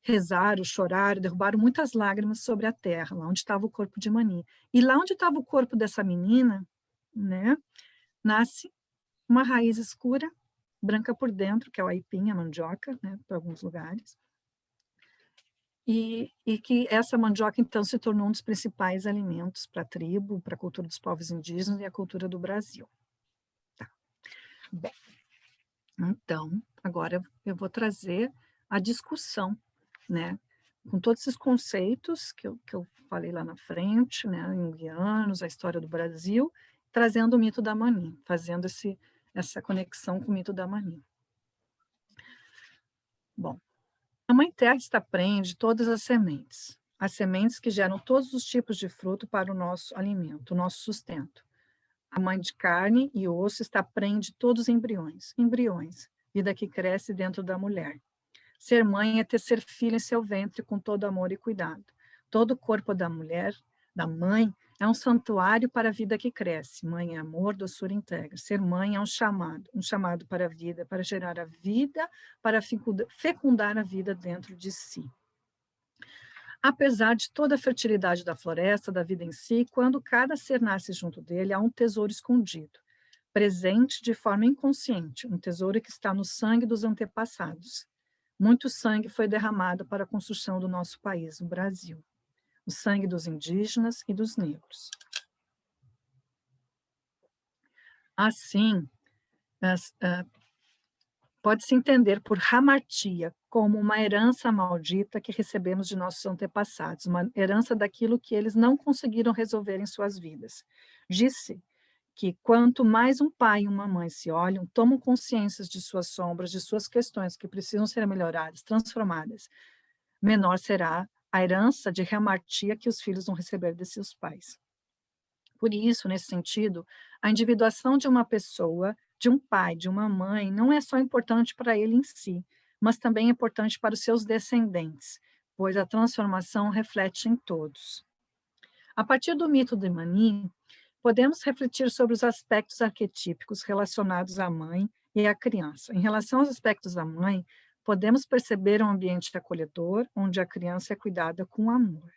rezaram, choraram, derrubaram muitas lágrimas sobre a terra, lá onde estava o corpo de Mani. E lá onde estava o corpo dessa menina, né, nasce uma raiz escura, branca por dentro, que é o aipim, a mandioca, né, para alguns lugares. E que essa mandioca, então, se tornou um dos principais alimentos para a tribo, para a cultura dos povos indígenas e a cultura do Brasil. Tá. Bem, então, agora eu vou trazer a discussão, né, com todos esses conceitos que eu falei lá na frente, né, junguianos, a história do Brasil, trazendo o mito da Mani, fazendo essa conexão com o mito da Mani. Bom, a Mãe Terra está prende todas as sementes que geram todos os tipos de fruto para o nosso alimento, o nosso sustento. A mãe de carne e osso está prende todos os embriões, vida que cresce dentro da mulher. Ser mãe é ter ser filho em seu ventre com todo amor e cuidado. Todo o corpo da mulher, da mãe, é um santuário para a vida que cresce. Mãe é amor, doçura e entrega. Ser mãe é um chamado para a vida, para gerar a vida, para fecundar a vida dentro de si. Apesar de toda a fertilidade da floresta, da vida em si, quando cada ser nasce junto dele, há um tesouro escondido, presente de forma inconsciente, um tesouro que está no sangue dos antepassados. Muito sangue foi derramado para a construção do nosso país, o Brasil. O sangue dos indígenas e dos negros. Assim, pode-se entender por hamartia como uma herança maldita que recebemos de nossos antepassados, uma herança daquilo que eles não conseguiram resolver em suas vidas. Disse que quanto mais um pai e uma mãe se olham, tomam consciência de suas sombras, de suas questões que precisam ser melhoradas, transformadas, menor será a herança de hamartia que os filhos vão receber de seus pais. Por isso, nesse sentido, a individuação de uma pessoa, de um pai, de uma mãe, não é só importante para ele em si, mas também é importante para os seus descendentes, pois a transformação reflete em todos. A partir do mito de Mani, podemos refletir sobre os aspectos arquetípicos relacionados à mãe e à criança. Em relação aos aspectos da mãe, podemos perceber um ambiente acolhedor, onde a criança é cuidada com amor.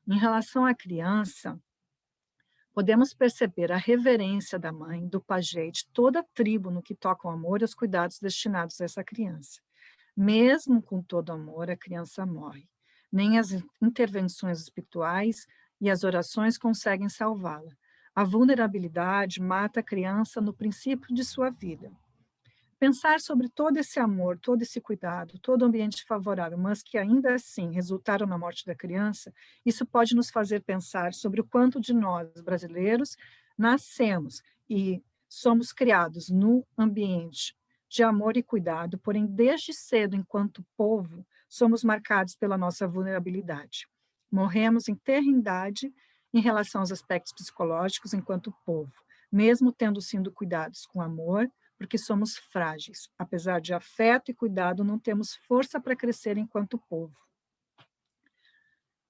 Em relação à criança, podemos perceber a reverência da mãe, do pajé, de toda a tribo no que toca ao amor e aos cuidados destinados a essa criança. Mesmo com todo amor, a criança morre. Nem as intervenções espirituais e as orações conseguem salvá-la. A vulnerabilidade mata a criança no princípio de sua vida. Pensar sobre todo esse amor, todo esse cuidado, todo o ambiente favorável, mas que ainda assim resultaram na morte da criança, isso pode nos fazer pensar sobre o quanto de nós, brasileiros, nascemos e somos criados no ambiente de amor e cuidado, porém, desde cedo, enquanto povo, somos marcados pela nossa vulnerabilidade. Morremos em terrindade em relação aos aspectos psicológicos enquanto povo, mesmo tendo sido cuidados com amor, porque somos frágeis. Apesar de afeto e cuidado, não temos força para crescer enquanto povo.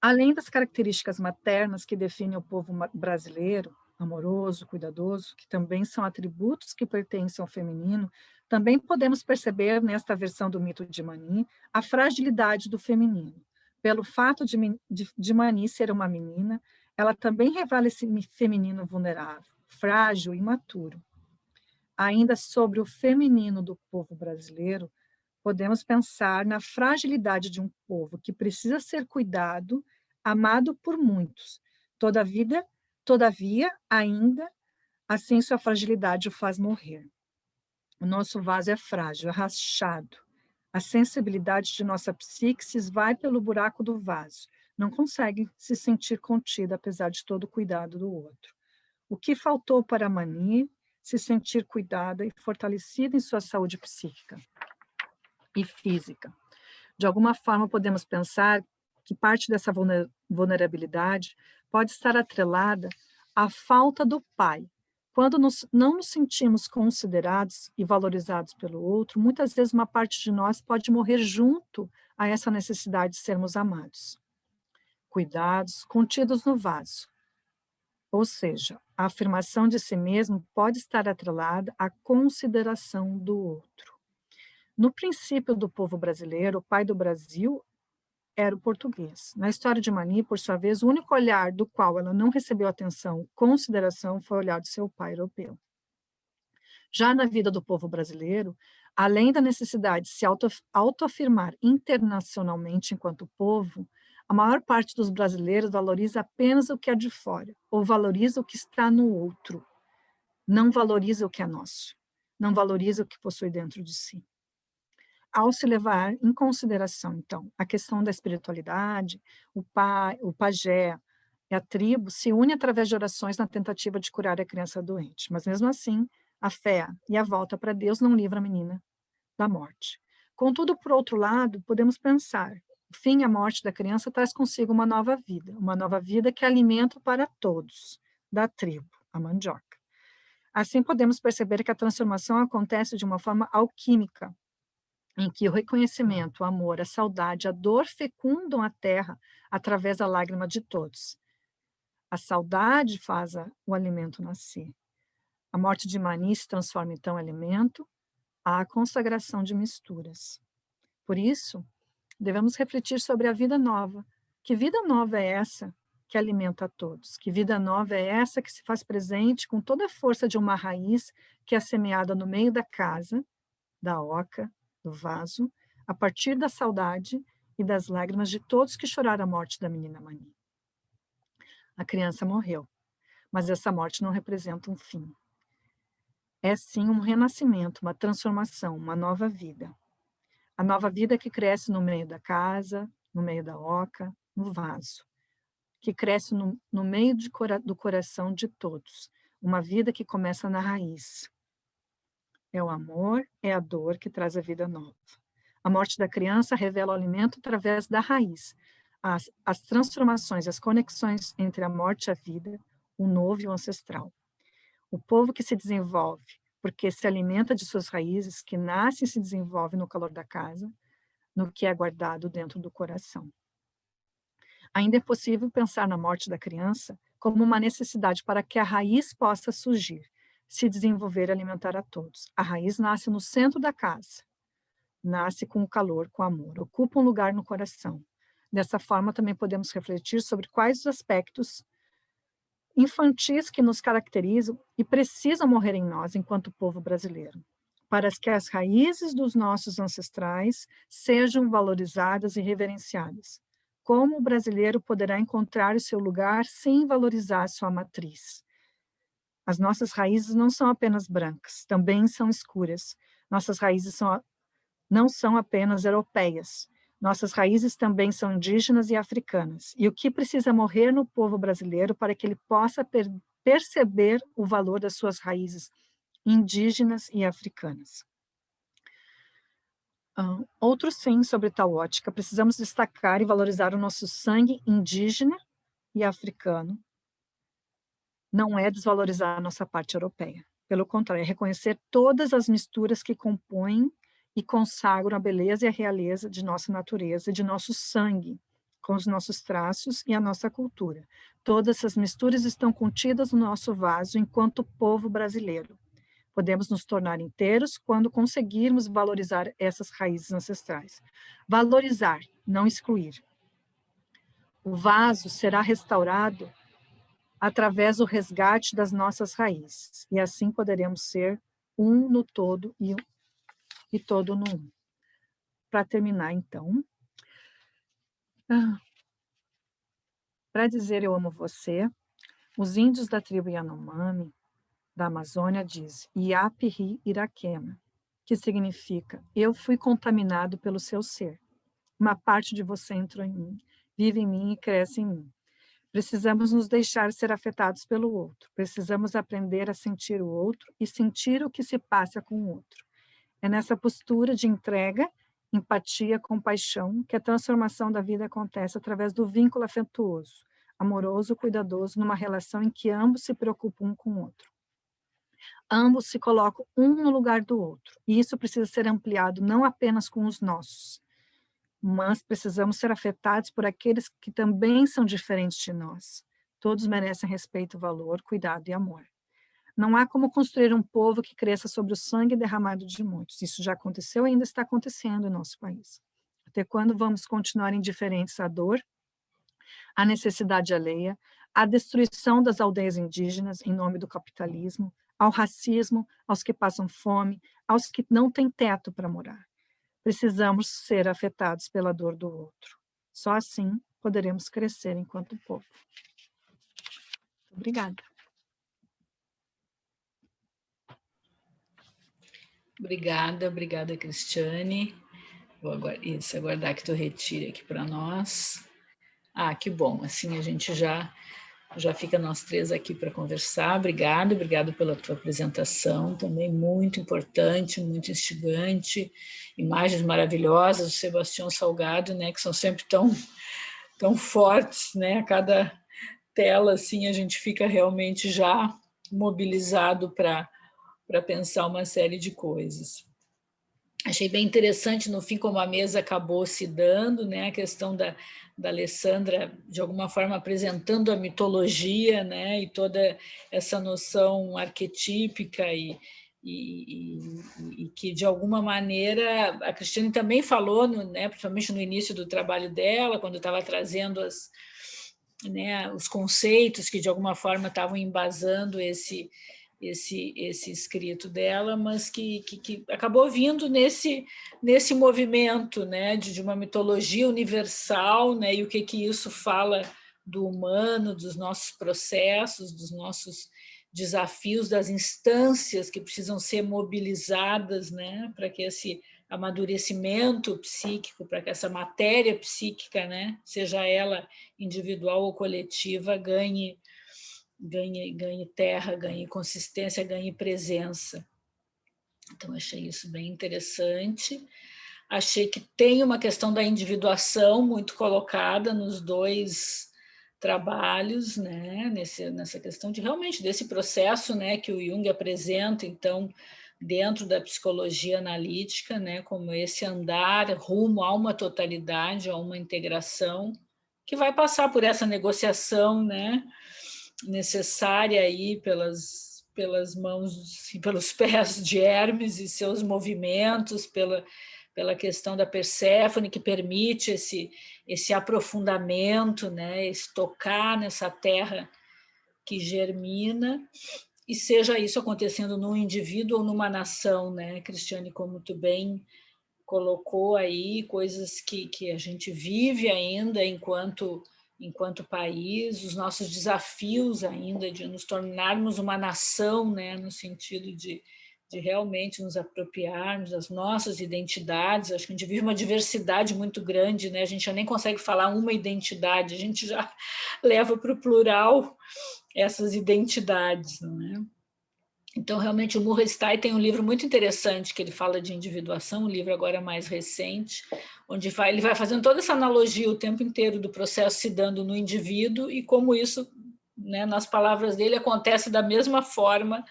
Além das características maternas que definem o povo brasileiro, amoroso, cuidadoso, que também são atributos que pertencem ao feminino, também podemos perceber nesta versão do mito de Mani a fragilidade do feminino. Pelo fato de Mani ser uma menina, ela também revela esse feminino vulnerável, frágil e imaturo. Ainda sobre o feminino do povo brasileiro, podemos pensar na fragilidade de um povo que precisa ser cuidado, amado por muitos. Todavia, ainda assim, sua fragilidade o faz morrer. O nosso vaso é frágil, é rachado. A sensibilidade de nossa psique se esvai pelo buraco do vaso. Não consegue se sentir contida, apesar de todo o cuidado do outro. O que faltou para Mani se sentir cuidada e fortalecida em sua saúde psíquica e física. De alguma forma, podemos pensar que parte dessa vulnerabilidade pode estar atrelada à falta do pai, Quando não nos sentimos considerados e valorizados pelo outro, muitas vezes uma parte de nós pode morrer junto a essa necessidade de sermos amados, cuidados, contidos no vaso. Ou seja, a afirmação de si mesmo pode estar atrelada à consideração do outro. No princípio do povo brasileiro, o pai do Brasil era o português. Na história de Mani, por sua vez, o único olhar do qual ela não recebeu atenção, consideração, foi o olhar do seu pai europeu. Já na vida do povo brasileiro, além da necessidade de se autoafirmar internacionalmente enquanto povo, a maior parte dos brasileiros valoriza apenas o que é de fora, ou valoriza o que está no outro. Não valoriza o que é nosso. Não valoriza o que possui dentro de si. Ao se levar em consideração, então, a questão da espiritualidade, o pajé e a tribo se unem através de orações na tentativa de curar a criança doente. Mas, mesmo assim, a fé e a volta para Deus não livram a menina da morte. Contudo, por outro lado, podemos pensar, o fim e a morte da criança traz consigo uma nova vida que é alimento para todos, da tribo, a mandioca. Assim, podemos perceber que a transformação acontece de uma forma alquímica, em que o reconhecimento, o amor, a saudade, a dor fecundam a terra através da lágrima de todos. A saudade faz o alimento nascer. A morte de Mani se transforma, então, em alimento, à consagração de misturas. Por isso, devemos refletir sobre a vida nova. Que vida nova é essa que alimenta a todos? Que vida nova é essa que se faz presente com toda a força de uma raiz que é semeada no meio da casa, da oca, do vaso, a partir da saudade e das lágrimas de todos que choraram a morte da menina Mani. A criança morreu, mas essa morte não representa um fim. É sim um renascimento, uma transformação, uma nova vida. A nova vida que cresce no meio da casa, no meio da oca, no vaso. Que cresce no meio do coração de todos. Uma vida que começa na raiz. É o amor, é a dor que traz a vida nova. A morte da criança revela o alimento através da raiz. As transformações, as conexões entre a morte e a vida, o novo e o ancestral. O povo que se desenvolve, porque se alimenta de suas raízes, que nasce e se desenvolve no calor da casa, no que é guardado dentro do coração. Ainda é possível pensar na morte da criança como uma necessidade para que a raiz possa surgir, se desenvolver e alimentar a todos. A raiz nasce no centro da casa, nasce com o calor, com o amor, ocupa um lugar no coração. Dessa forma, também podemos refletir sobre quais os aspectos infantis que nos caracterizam e precisam morrer em nós, enquanto povo brasileiro, para que as raízes dos nossos ancestrais sejam valorizadas e reverenciadas. Como o brasileiro poderá encontrar o seu lugar sem valorizar sua matriz? As nossas raízes não são apenas brancas, também são escuras. Nossas raízes não são apenas europeias. Nossas raízes também são indígenas e africanas. E o que precisa morrer no povo brasileiro para que ele possa perceber o valor das suas raízes indígenas e africanas? Outro sim, sobre tal ótica, precisamos destacar e valorizar o nosso sangue indígena e africano. Não é desvalorizar a nossa parte europeia. Pelo contrário, é reconhecer todas as misturas que compõem e consagram a beleza e a realeza de nossa natureza, de nosso sangue, com os nossos traços e a nossa cultura. Todas essas misturas estão contidas no nosso vaso enquanto povo brasileiro. Podemos nos tornar inteiros quando conseguirmos valorizar essas raízes ancestrais. Valorizar, não excluir. O vaso será restaurado através do resgate das nossas raízes, e assim poderemos ser um no todo e todo no um. Para terminar, então, para dizer eu amo você, os índios da tribo Yanomami, da Amazônia, dizem Iapiri Iraquena, que significa eu fui contaminado pelo seu ser. Uma parte de você entrou em mim, vive em mim e cresce em mim. Precisamos nos deixar ser afetados pelo outro. Precisamos aprender a sentir o outro e sentir o que se passa com o outro. É nessa postura de entrega, empatia, compaixão, que a transformação da vida acontece através do vínculo afetuoso, amoroso, cuidadoso, numa relação em que ambos se preocupam um com o outro. Ambos se colocam um no lugar do outro, e isso precisa ser ampliado não apenas com os nossos, mas precisamos ser afetados por aqueles que também são diferentes de nós. Todos merecem respeito, valor, cuidado e amor. Não há como construir um povo que cresça sobre o sangue derramado de muitos. Isso já aconteceu e ainda está acontecendo no nosso país. Até quando vamos continuar indiferentes à dor, à necessidade alheia, à destruição das aldeias indígenas em nome do capitalismo, ao racismo, aos que passam fome, aos que não têm teto para morar? Precisamos ser afetados pela dor do outro. Só assim poderemos crescer enquanto povo. Obrigada. Obrigada, Cristiane. Vou aguardar que tu retire aqui para nós. Ah, que bom, assim a gente já fica nós três aqui para conversar. Obrigado pela tua apresentação, também muito importante, muito instigante, imagens maravilhosas do Sebastião Salgado, né, que são sempre tão fortes, né, a cada tela, assim, a gente fica realmente já mobilizado para pensar uma série de coisas. Achei bem interessante, no fim, como a mesa acabou se dando, né, a questão da Alessandra, de alguma forma, apresentando a mitologia, né, e toda essa noção arquetípica e que, de alguma maneira, a Cristiane também falou, né, principalmente no início do trabalho dela, quando estava trazendo os conceitos que, de alguma forma, estavam embasando esse escrito dela, mas que acabou vindo nesse movimento, né, de uma mitologia universal, né, e o que isso fala do humano, dos nossos processos, dos nossos desafios, das instâncias que precisam ser mobilizadas, né, para que esse amadurecimento psíquico, para que essa matéria psíquica, né, seja ela individual ou coletiva, ganhe terra, ganhe consistência, ganhe presença. Então, achei isso bem interessante. Achei que tem uma questão da individuação muito colocada nos dois trabalhos, né? Nessa questão de realmente desse processo, né, que o Jung apresenta, então, dentro da psicologia analítica, né, como esse andar rumo a uma totalidade, a uma integração, que vai passar por essa negociação, né, necessária aí pelas mãos e pelos pés de Hermes e seus movimentos, pela questão da Perséfone, que permite esse aprofundamento, né, esse tocar nessa terra que germina, e seja isso acontecendo num indivíduo ou numa nação, né, Cristiane, como tu bem colocou aí, coisas que a gente vive ainda enquanto país, os nossos desafios ainda de nos tornarmos uma nação, né, no sentido de realmente nos apropriarmos das nossas identidades. Acho que a gente vive uma diversidade muito grande, né? A gente já nem consegue falar uma identidade, a gente já leva para o plural essas identidades, não é? Então, realmente, o Murray Stahl tem um livro muito interessante que ele fala de individuação, um livro agora mais recente, onde ele vai fazendo toda essa analogia o tempo inteiro do processo se dando no indivíduo e como isso, né, nas palavras dele, acontece da mesma forma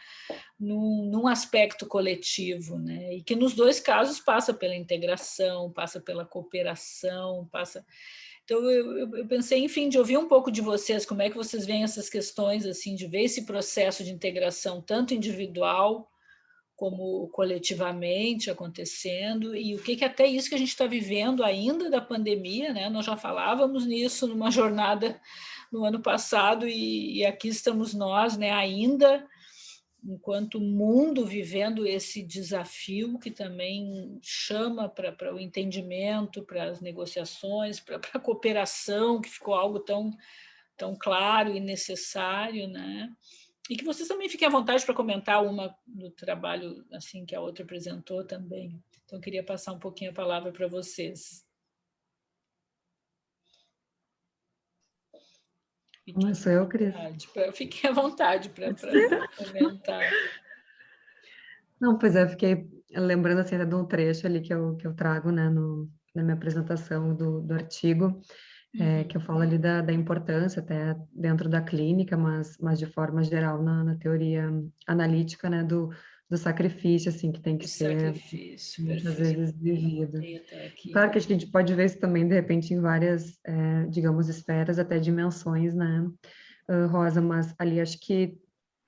num aspecto coletivo, né? E que nos dois casos passa pela integração, passa pela cooperação, passa... Então, eu pensei, enfim, de ouvir um pouco de vocês, como é que vocês veem essas questões, assim, de ver esse processo de integração, tanto individual como coletivamente acontecendo, e o que até isso que a gente está vivendo ainda da pandemia, né? Nós já falávamos nisso numa jornada no ano passado, e aqui estamos nós, né, ainda enquanto mundo vivendo esse desafio que também chama para o entendimento, para as negociações, para a cooperação, que ficou algo tão claro e necessário, né? E que vocês também fiquem à vontade para comentar uma do trabalho assim que a outra apresentou também. Então, eu queria passar um pouquinho a palavra para vocês. Não sou eu, Cris? Fiquem à vontade para comentar. Não, pois é, eu fiquei lembrando assim, de um trecho ali que eu trago, né, na minha apresentação do artigo, que eu falo ali da importância até dentro da clínica, mas de forma geral na teoria analítica, né, do sacrifício, assim, que tem que O ser sacrifício, muitas perfeito. vezes vivido. Tem até aqui. Claro que acho que a gente pode ver isso também, de repente, em várias, digamos, esferas, até dimensões, né, Rosa, mas ali acho que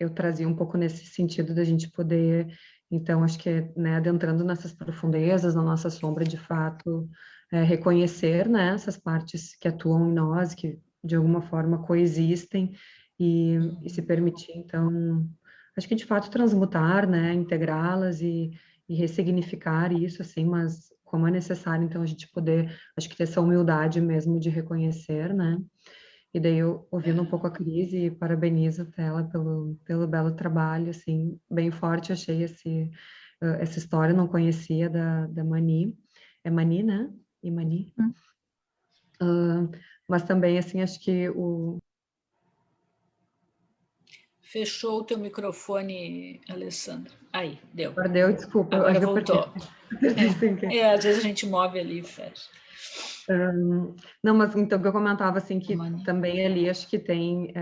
eu trazia um pouco nesse sentido da gente poder, então, acho que, né, adentrando nessas profundezas, na nossa sombra, de fato, reconhecer, né, essas partes que atuam em nós, que de alguma forma coexistem e se permitir, então, acho que de fato transmutar, né, integrá-las e ressignificar isso, assim, mas como é necessário, então, a gente poder, acho que ter essa humildade mesmo de reconhecer, né, e daí eu, ouvindo um pouco a Cris, e parabenizo ela pelo belo trabalho, assim, bem forte, achei essa história, não conhecia da Mani, é Mani, né? E Mani. Mas também, assim, acho que Fechou o teu microfone, Alessandra. Aí, deu. Perdeu, desculpa, Agora acho que eu voltou. perdi sem querer. Às vezes a gente move ali e fecha. Não, mas então que eu comentava, assim, que Mani. também ali acho que tem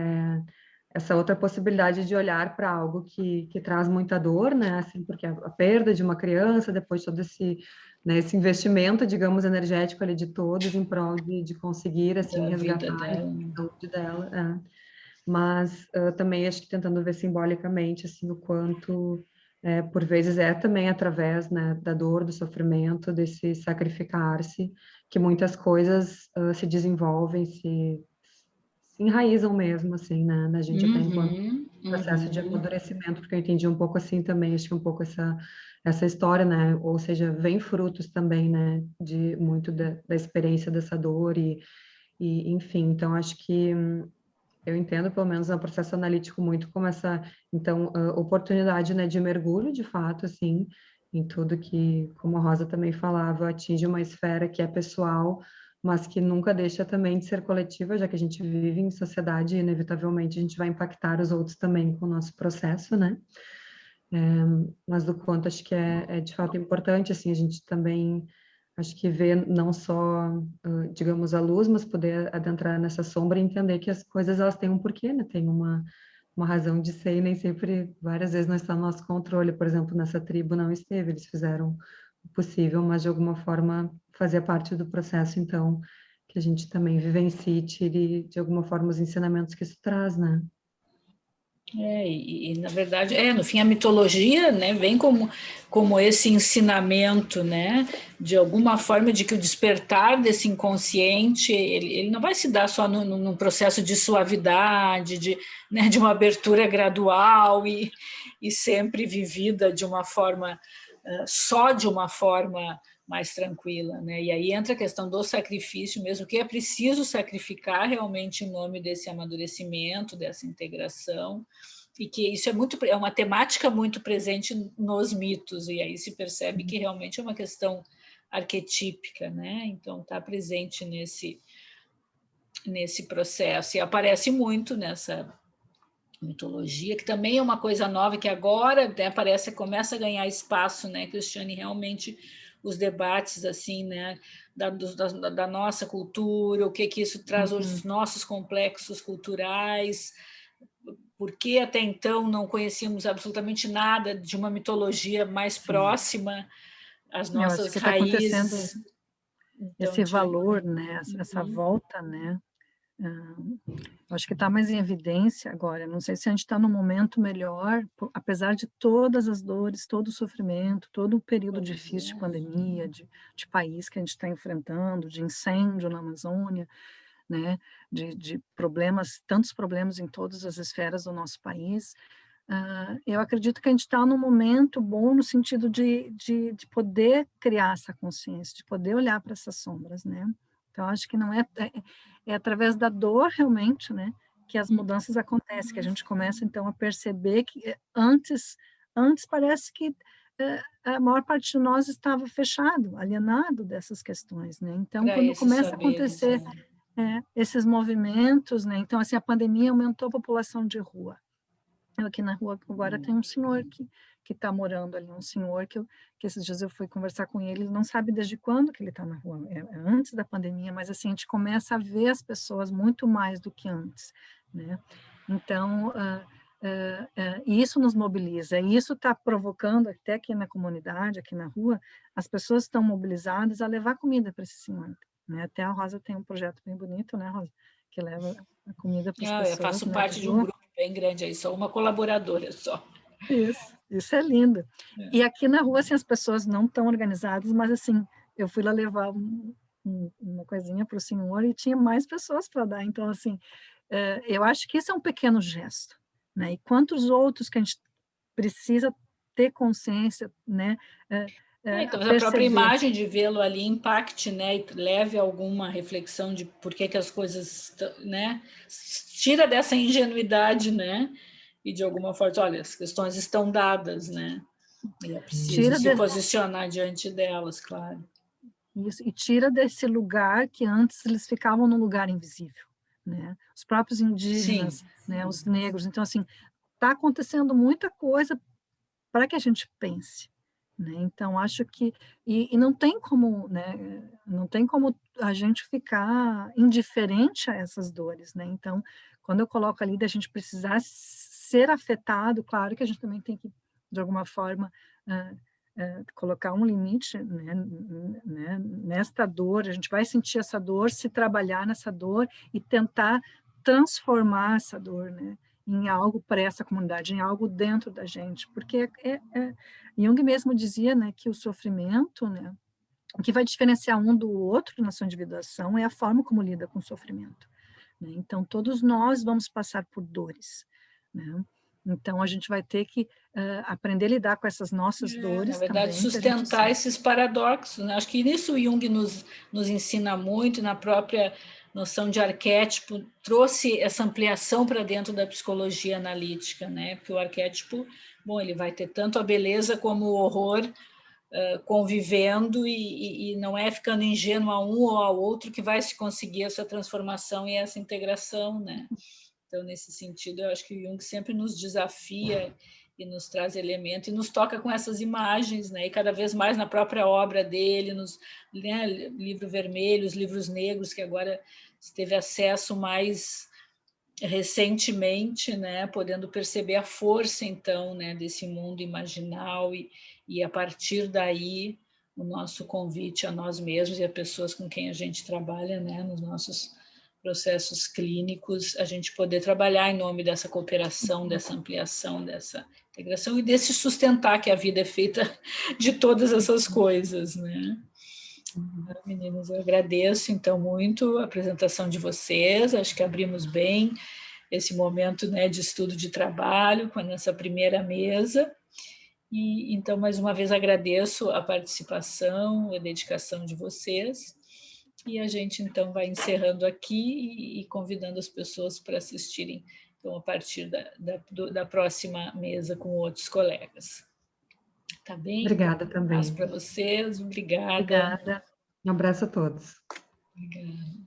essa outra possibilidade de olhar para algo que traz muita dor, né, assim, porque a perda de uma criança, depois todo esse, né, esse investimento, digamos, energético ali de todos em prol de conseguir, assim, Da vida resgatar dela. a saúde dela, mas também acho que tentando ver simbolicamente, assim, o quanto, por vezes, é também através, né, da dor, do sofrimento, desse sacrificar-se, que muitas coisas se desenvolvem, se enraizam mesmo, assim, né, na gente até enquanto processo de amadurecimento, porque eu entendi um pouco assim também, acho que um pouco essa história, né, ou seja, vem frutos também, né, de muito da experiência dessa dor e enfim, então acho que eu entendo, pelo menos no processo analítico, muito como essa, então, oportunidade, né, de mergulho, de fato, assim, em tudo que, como a Rosa também falava, atinge uma esfera que é pessoal, mas que nunca deixa também de ser coletiva, já que a gente vive em sociedade e, inevitavelmente, a gente vai impactar os outros também com o nosso processo, né? Mas do quanto acho que é de fato importante, assim, a gente também, acho que ver não só, digamos, a luz, mas poder adentrar nessa sombra e entender que as coisas, elas têm um porquê, né? Tem uma razão de ser e nem sempre, várias vezes não está no nosso controle. Por exemplo, nessa tribo não esteve, eles fizeram o possível, mas de alguma forma fazia parte do processo, então, que a gente também vivencie e tire, de alguma forma, os ensinamentos que isso traz, né? Na verdade, no fim, a mitologia, né, vem como esse ensinamento, né, de alguma forma, de que o despertar desse inconsciente, ele não vai se dar só num processo de suavidade, né, de uma abertura gradual e sempre vivida de uma forma, só de uma forma mais tranquila, né? E aí entra a questão do sacrifício mesmo, que é preciso sacrificar realmente em nome desse amadurecimento, dessa integração, e que isso é uma temática muito presente nos mitos, e aí se percebe que realmente é uma questão arquetípica, né? Então está presente nesse processo e aparece muito nessa mitologia, que também é uma coisa nova que agora, né, começa a ganhar espaço, né, Cristiane, realmente os debates assim, né, da nossa cultura, o que isso traz os nossos complexos culturais, porque até então não conhecíamos absolutamente nada de uma mitologia mais próxima às Eu acho nossas que está acontecendo raízes. Então, esse valor, né, essa volta, né, eu acho que está mais em evidência agora. Não sei se a gente está num momento melhor, apesar de todas as dores, todo o sofrimento, todo o período difícil de pandemia, de país que a gente está enfrentando, de incêndio na Amazônia, né, de problemas, tantos problemas em todas as esferas do nosso país. Eu acredito que a gente está num momento bom no sentido de poder criar essa consciência, de poder olhar para essas sombras, né? Então, acho que não é através da dor, realmente, né, que as mudanças acontecem, que a gente começa, então, a perceber que antes parece que a maior parte de nós estava fechado, alienado dessas questões, né? Então, quando esses começa a saberes, acontecer esses movimentos, né? Então, assim, a pandemia aumentou a população de rua. Eu aqui na rua agora tem um senhor que está morando ali, um senhor que esses dias eu fui conversar com ele não sabe desde quando que ele está na rua, é antes da pandemia, mas assim, a gente começa a ver as pessoas muito mais do que antes, né? Então, e isso nos mobiliza, e isso está provocando até aqui na comunidade, aqui na rua, as pessoas estão mobilizadas a levar comida para esse senhor, né? Até a Rosa tem um projeto bem bonito, né, Rosa? Que leva a comida para as pessoas. Eu faço né, parte de um grupo bem grande aí, sou uma colaboradora só. Isso é lindo. E aqui na rua, assim, as pessoas não estão organizadas, mas assim, eu fui lá levar uma coisinha para o senhor e tinha mais pessoas para dar. Então, assim, eu acho que isso é um pequeno gesto, né? E quantos outros que a gente precisa ter consciência, né? Então, a própria perceber. imagem de vê-lo ali impacte, né, e leve a alguma reflexão de por que as coisas, né, tira dessa ingenuidade, né, e de alguma forma, olha, as questões estão dadas, né, e é preciso se posicionar diante delas, claro. Isso, e tira desse lugar que antes eles ficavam num lugar invisível, né, os próprios indígenas, sim, né, os negros, então assim, está acontecendo muita coisa para que a gente pense, né? Então acho que e não tem como, né? Não tem como a gente ficar indiferente a essas dores, né? Então quando eu coloco ali da gente precisar ser afetado, claro que a gente também tem que de alguma forma colocar um limite, né, nesta dor. A gente vai sentir essa dor, se trabalhar nessa dor e tentar transformar essa dor, né? Em algo para essa comunidade, em algo dentro da gente, porque Jung mesmo dizia, né, que o sofrimento, né, o que vai diferenciar um do outro na sua individuação é a forma como lida com o sofrimento, né? Então todos nós vamos passar por dores, né? Então a gente vai ter que aprender a lidar com essas nossas dores, na verdade, também, sustentar esses paradoxos, né? Acho que nisso o Jung nos ensina muito, na própria noção de arquétipo, trouxe essa ampliação para dentro da psicologia analítica, né? Porque o arquétipo, bom, ele vai ter tanto a beleza como o horror convivendo e não é ficando ingênuo a um ou ao outro que vai se conseguir essa transformação e essa integração, né? Então, nesse sentido, eu acho que o Jung sempre nos desafia e nos traz elementos e nos toca com essas imagens, né? E cada vez mais na própria obra dele, nos livro vermelho, os livros negros, que agora teve acesso mais recentemente, né? Podendo perceber a força, então, né? Desse mundo imaginal e a partir daí o nosso convite a nós mesmos e a pessoas com quem a gente trabalha, né? Nos nossos processos clínicos, a gente poder trabalhar em nome dessa cooperação, dessa ampliação, dessa integração e desse sustentar que a vida é feita de todas essas coisas, né? Meninas, eu agradeço, então, muito a apresentação de vocês, acho que abrimos bem esse momento, né, de estudo de trabalho com essa primeira mesa, e então, mais uma vez, agradeço a participação, a dedicação de vocês, e a gente, então, vai encerrando aqui e convidando as pessoas para assistirem, então, a partir da próxima mesa com outros colegas. Tá bem? Obrigada também. Um abraço para vocês, obrigada. Obrigada. Um abraço a todos. Obrigada.